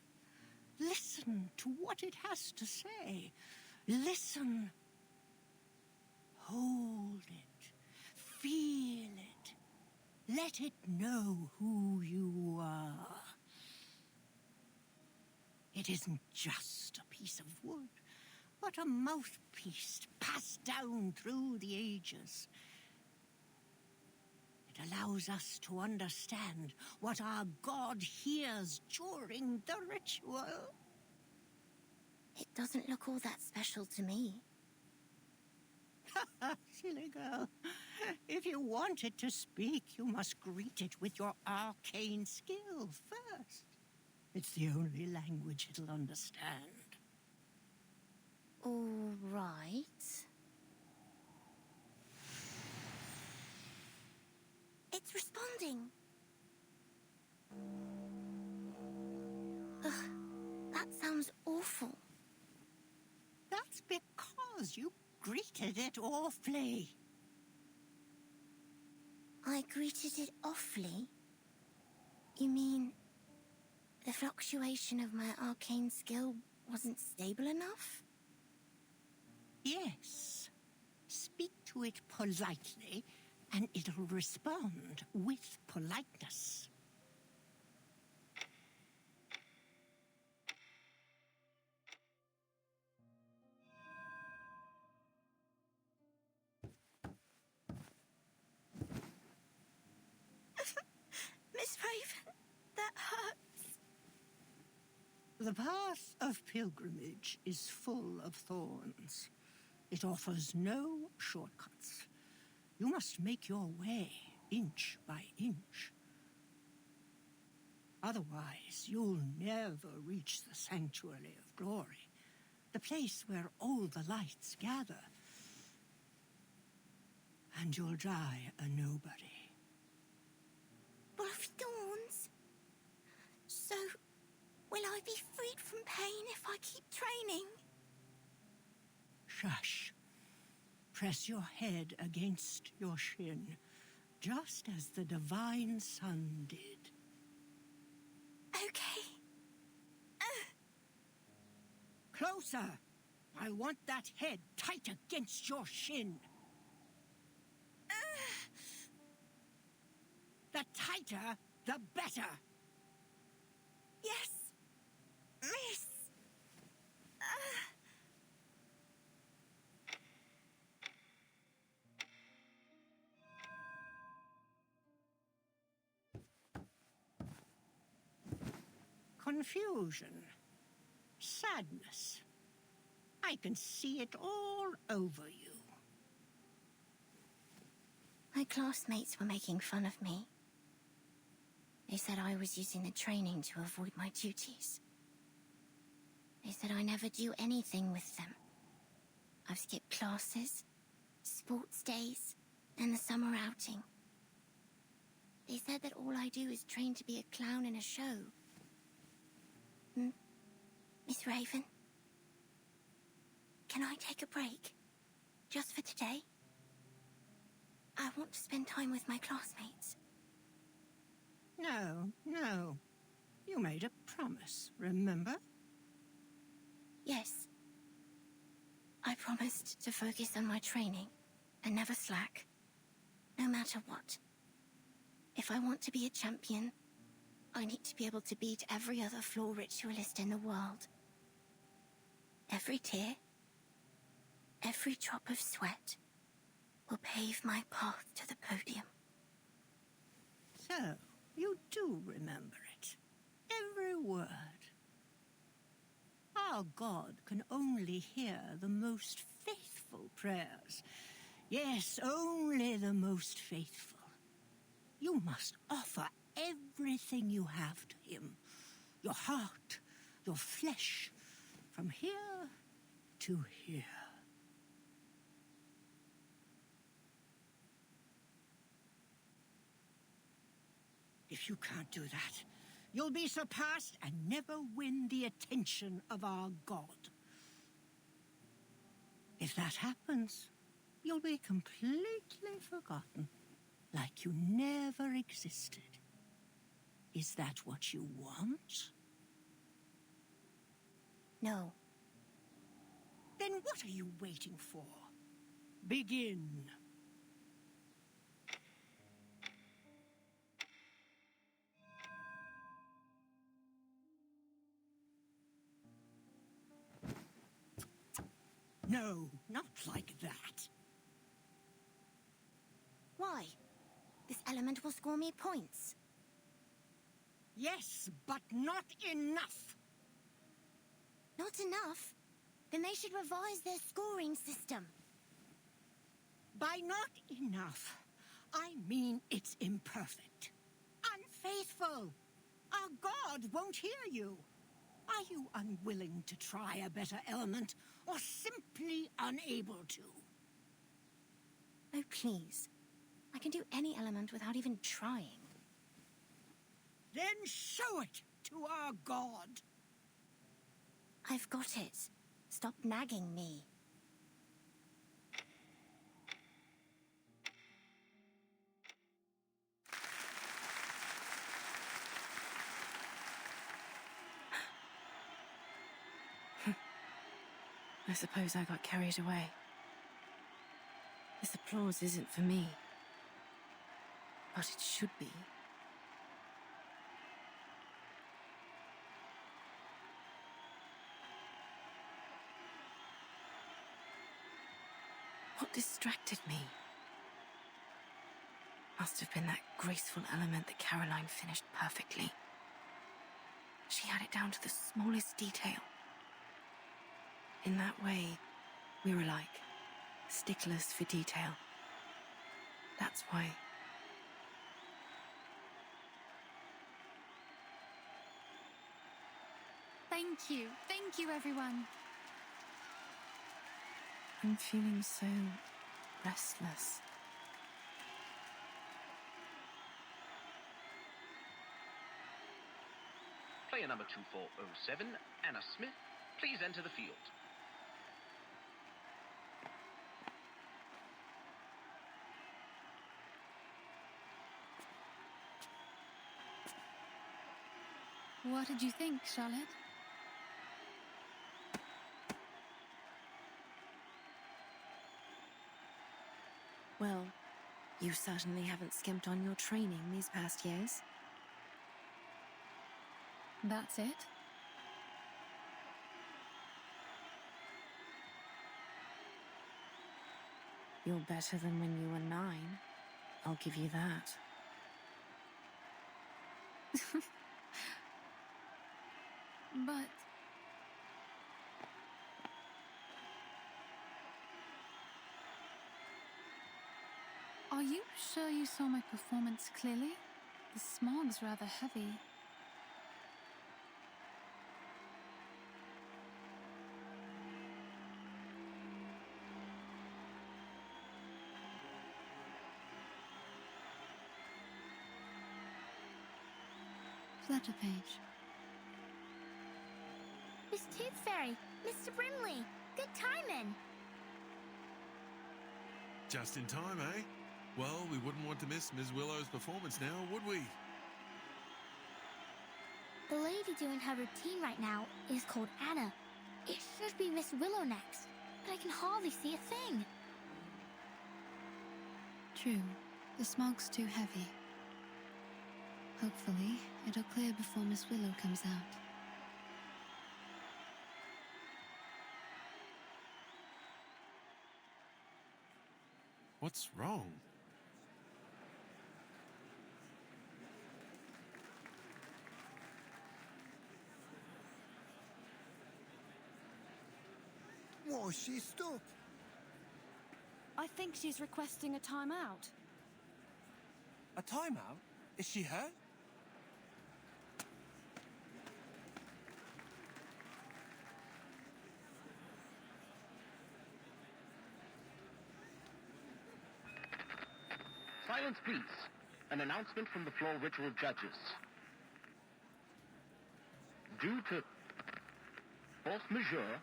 Listen to what it has to say. Listen. Hold it. Feel it. Let it know who you are. It isn't just a piece of wood, but a mouthpiece passed down through the ages. It allows us to understand what our God hears during the ritual. It doesn't look all that special to me. Silly girl. If you want it to speak, you must greet it with your arcane skill first. It's the only language it'll understand. All right. It's responding. Ugh, that sounds awful. That's because you greeted it awfully. I greeted it awfully? You mean the fluctuation of my arcane skill wasn't stable enough? Yes. Speak to it politely, and it'll respond with politeness. Miss Raven, that hurts. The path of pilgrimage is full of thorns. It offers no shortcuts. You must make your way inch by inch. Otherwise, you'll never reach the Sanctuary of Glory, the place where all the lights gather. And you'll die a nobody. Full of thorns? So, will I be freed from pain if I keep training? Shush. Press your head against your shin, just as the divine sun did. Okay. Closer! I want that head tight against your shin. The tighter, the better. Yes, miss. Confusion. Sadness. I can see it all over you. My classmates were making fun of me. They said I was using the training to avoid my duties. They said I never do anything with them. I've skipped classes, sports days, and the summer outing. They said that all I do is train to be a clown in a show. Miss Raven? Can I take a break? Just for today? I want to spend time with my classmates. No. You made a promise, remember? Yes. I promised to focus on my training and never slack, no matter what. If I want to be a champion, I need to be able to beat every other floor ritualist in the world. Every tear, every drop of sweat will pave my path to the podium. So, you do remember it. Every word. Our God can only hear the most faithful prayers. Yes, only the most faithful. You must offer everything you have to him. Your heart, your flesh, from here to here. If you can't do that, you'll be surpassed and never win the attention of our god. If that happens, you'll be completely forgotten, like you never existed. Is that what you want? No. Then what are you waiting for? Begin. No, not like that. Why? This element will score me points. Yes, but not enough. Not enough? Then they should revise their scoring system. By not enough, I mean it's imperfect. Unfaithful. Our god won't hear you. Are you unwilling to try a better element, or simply unable to? Oh, please. I can do any element without even trying. Then show it to our god. I've got it. Stop nagging me. I suppose I got carried away. This applause isn't for me. But it should be. What distracted me? Must have been that graceful element that Caroline finished perfectly. She had it down to the smallest detail. In that way, we were like sticklers for detail. That's why. Thank you, everyone. I'm feeling so restless. Player number 2407, Anna Smith, please enter the field. What did you think, Charlotte? Well, you certainly haven't skimped on your training these past years. That's it? You're better than when you were 9. I'll give you that. But... Are you sure you saw my performance clearly? The smog's rather heavy. Flutter page. Miss Tooth Fairy, Mr. Brimley, good timing. Just in time, eh? Well, we wouldn't want to miss Ms. Willow's performance now, would we? The lady doing her routine right now is called Anna. It should be Miss Willow next, but I can hardly see a thing. True. The smog's too heavy. Hopefully, it'll clear before Miss Willow comes out. What's wrong? Why, she's stuck. I think she's requesting a timeout. A timeout? Is she hurt? Silence, please. An announcement from the floor ritual judges. Due to force majeure,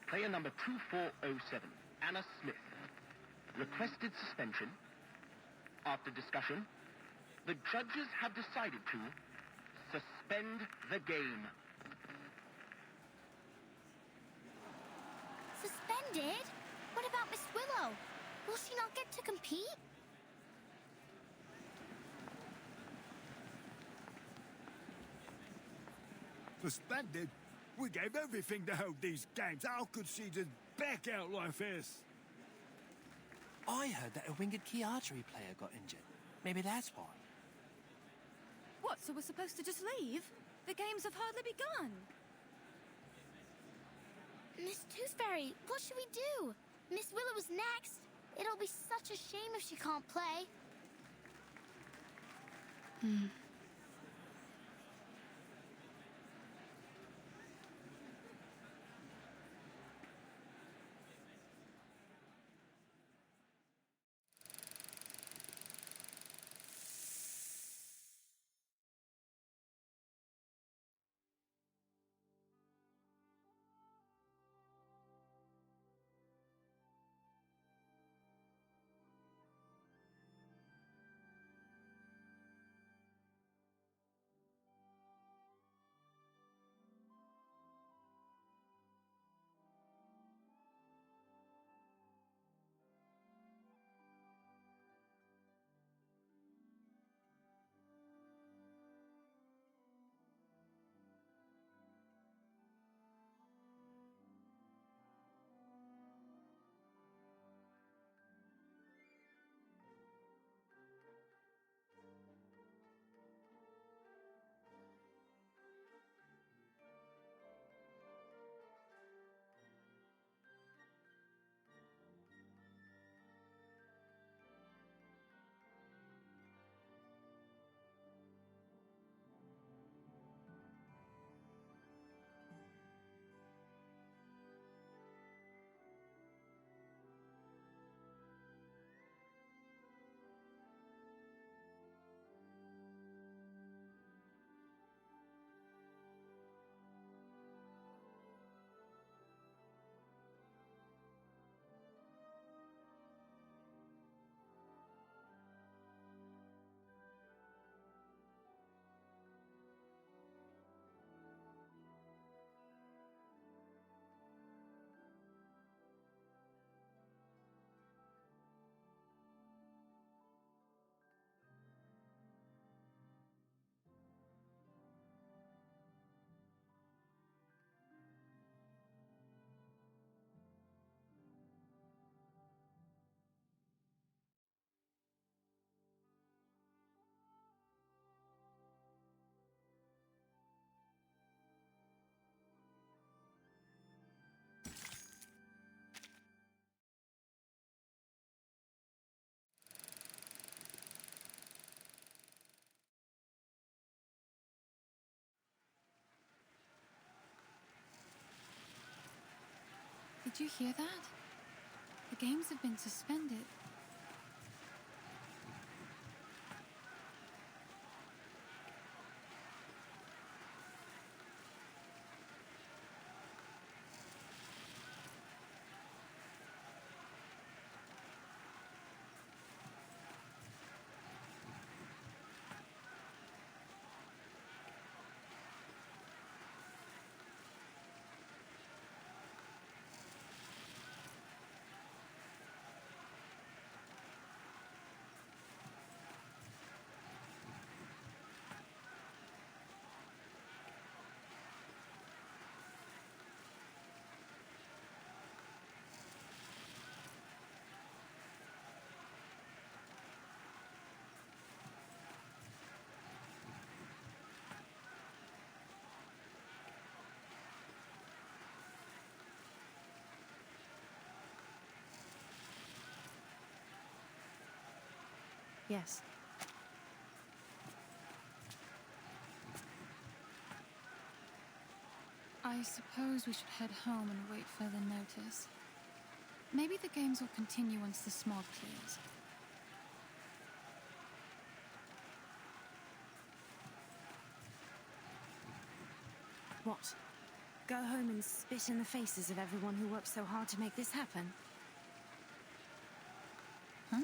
player number 2407, Anna Smith, requested suspension. After discussion, the judges have decided to suspend the game. Suspended? What about Miss Willow? Will she not get to compete? Suspended? We gave everything to hold these games. How could she just back out like this? I heard that a winged key archery player got injured. Maybe that's why. What, so we're supposed to just leave? The games have hardly begun. Miss Tooth Fairy, what should we do? Miss Willow is next. It'll be such a shame if she can't play. Did you hear that? The games have been suspended. Yes. I suppose we should head home and wait further notice. Maybe the games will continue once the smog clears. What? Go home and spit in the faces of everyone who worked so hard to make this happen? Huh?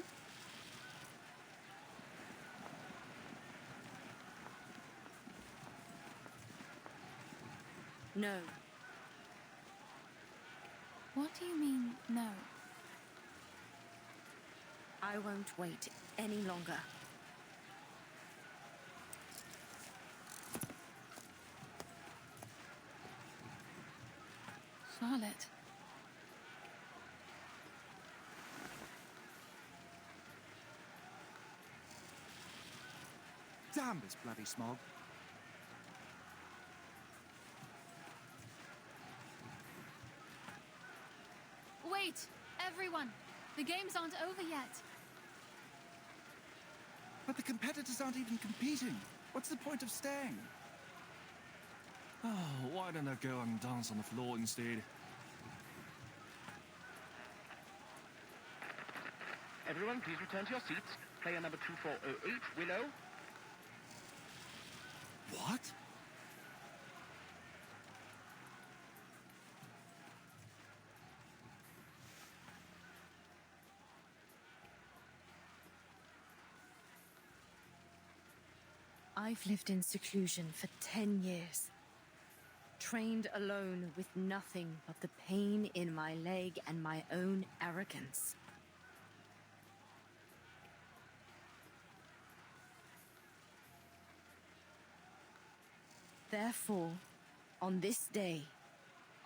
No. What do you mean, no? I won't wait any longer. Charlotte. Damn this bloody smog. Wait! Everyone! The games aren't over yet! But the competitors aren't even competing. What's the point of staying? Oh, why don't I go and dance on the floor instead? Everyone, please return to your seats. Player number 2408, Willow. What? I've lived in seclusion for 10 years. Trained alone with nothing but the pain in my leg and my own arrogance. Therefore, on this day,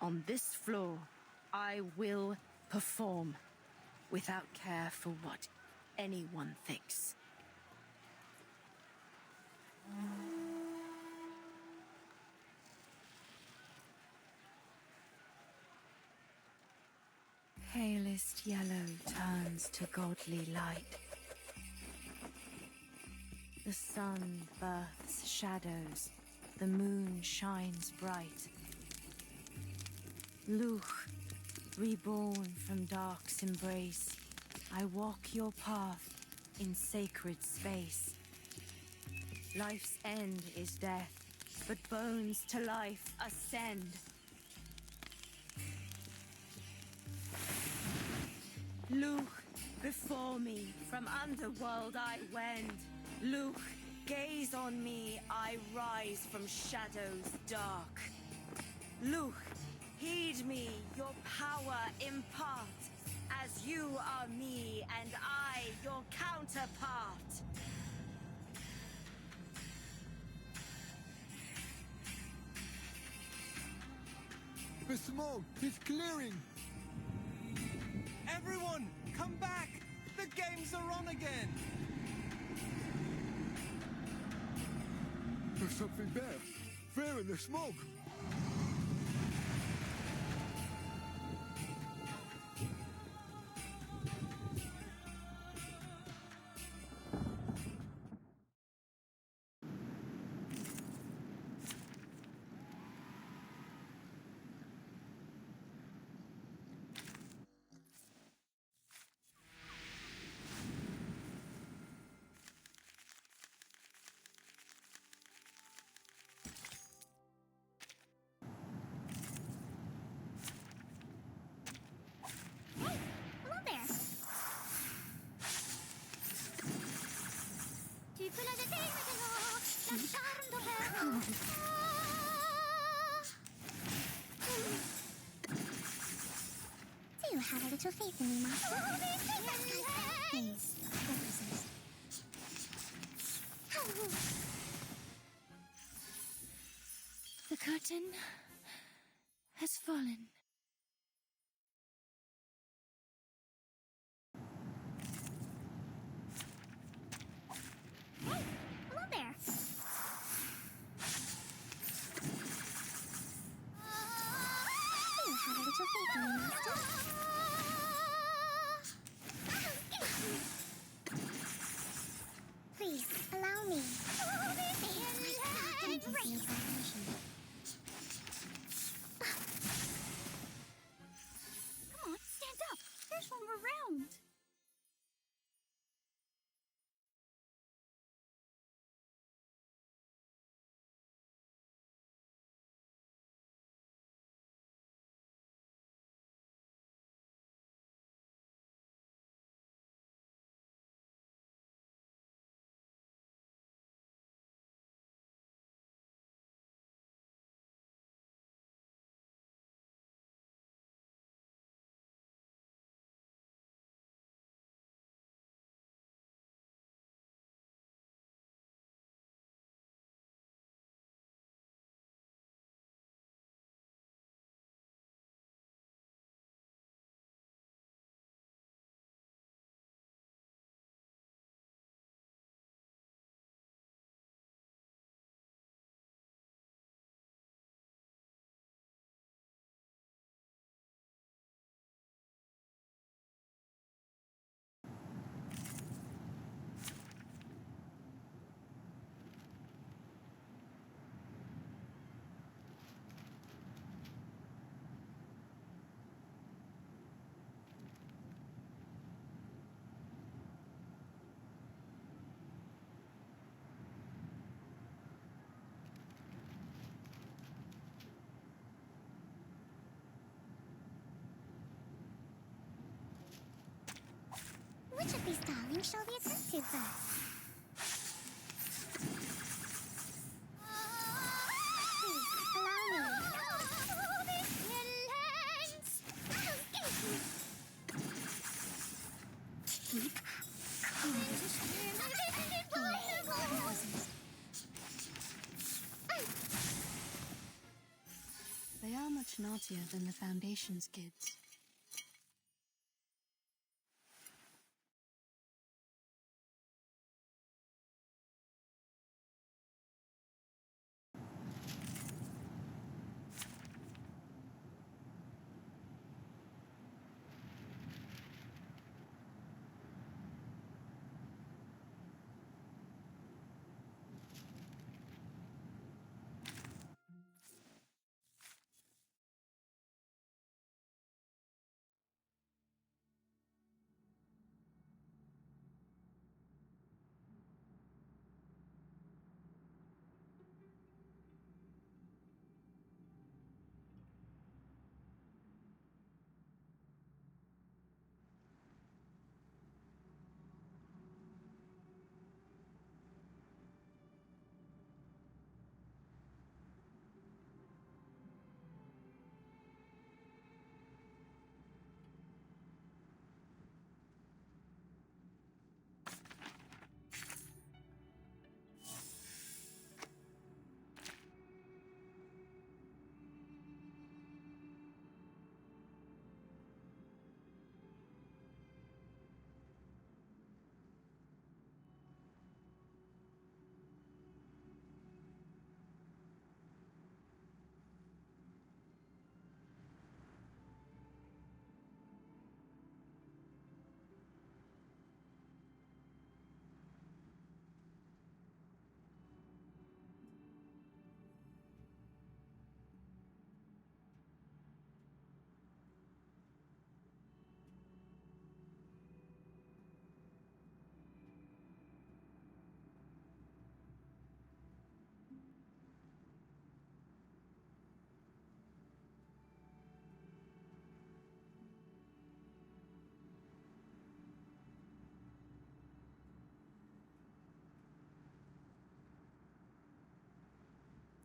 on this floor, I will perform without care for what anyone thinks. Palest yellow turns to godly light. The sun births shadows, the moon shines bright. Luch, reborn from dark's embrace, I walk your path in sacred space. Life's end is death, but bones to life ascend. Luch, before me, from underworld I wend. Luch, gaze on me, I rise from shadows dark. Luch, heed me, your power impart, as you are me and I your counterpart. The smog is clearing! Everyone, come back! The games are on again! There's something there. There in the smoke. Hello there. Tu peux la jeter maintenant. La charme de l'air. Do you have a little faith in me, Master? Please, The curtain has fallen. Hello there. Do you have a little faith in me, Master? shall we attend to first? Please, allow me. Keep calm. They are much naughtier than the Foundation's kids.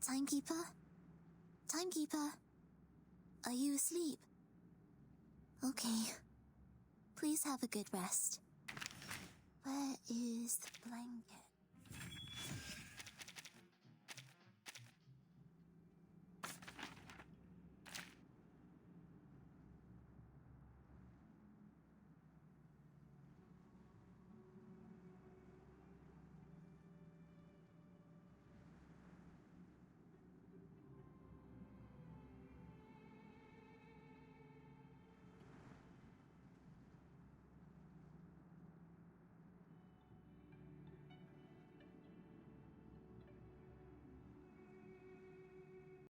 Timekeeper? Timekeeper? Are you asleep? Okay. Please have a good rest. Where is the blanket?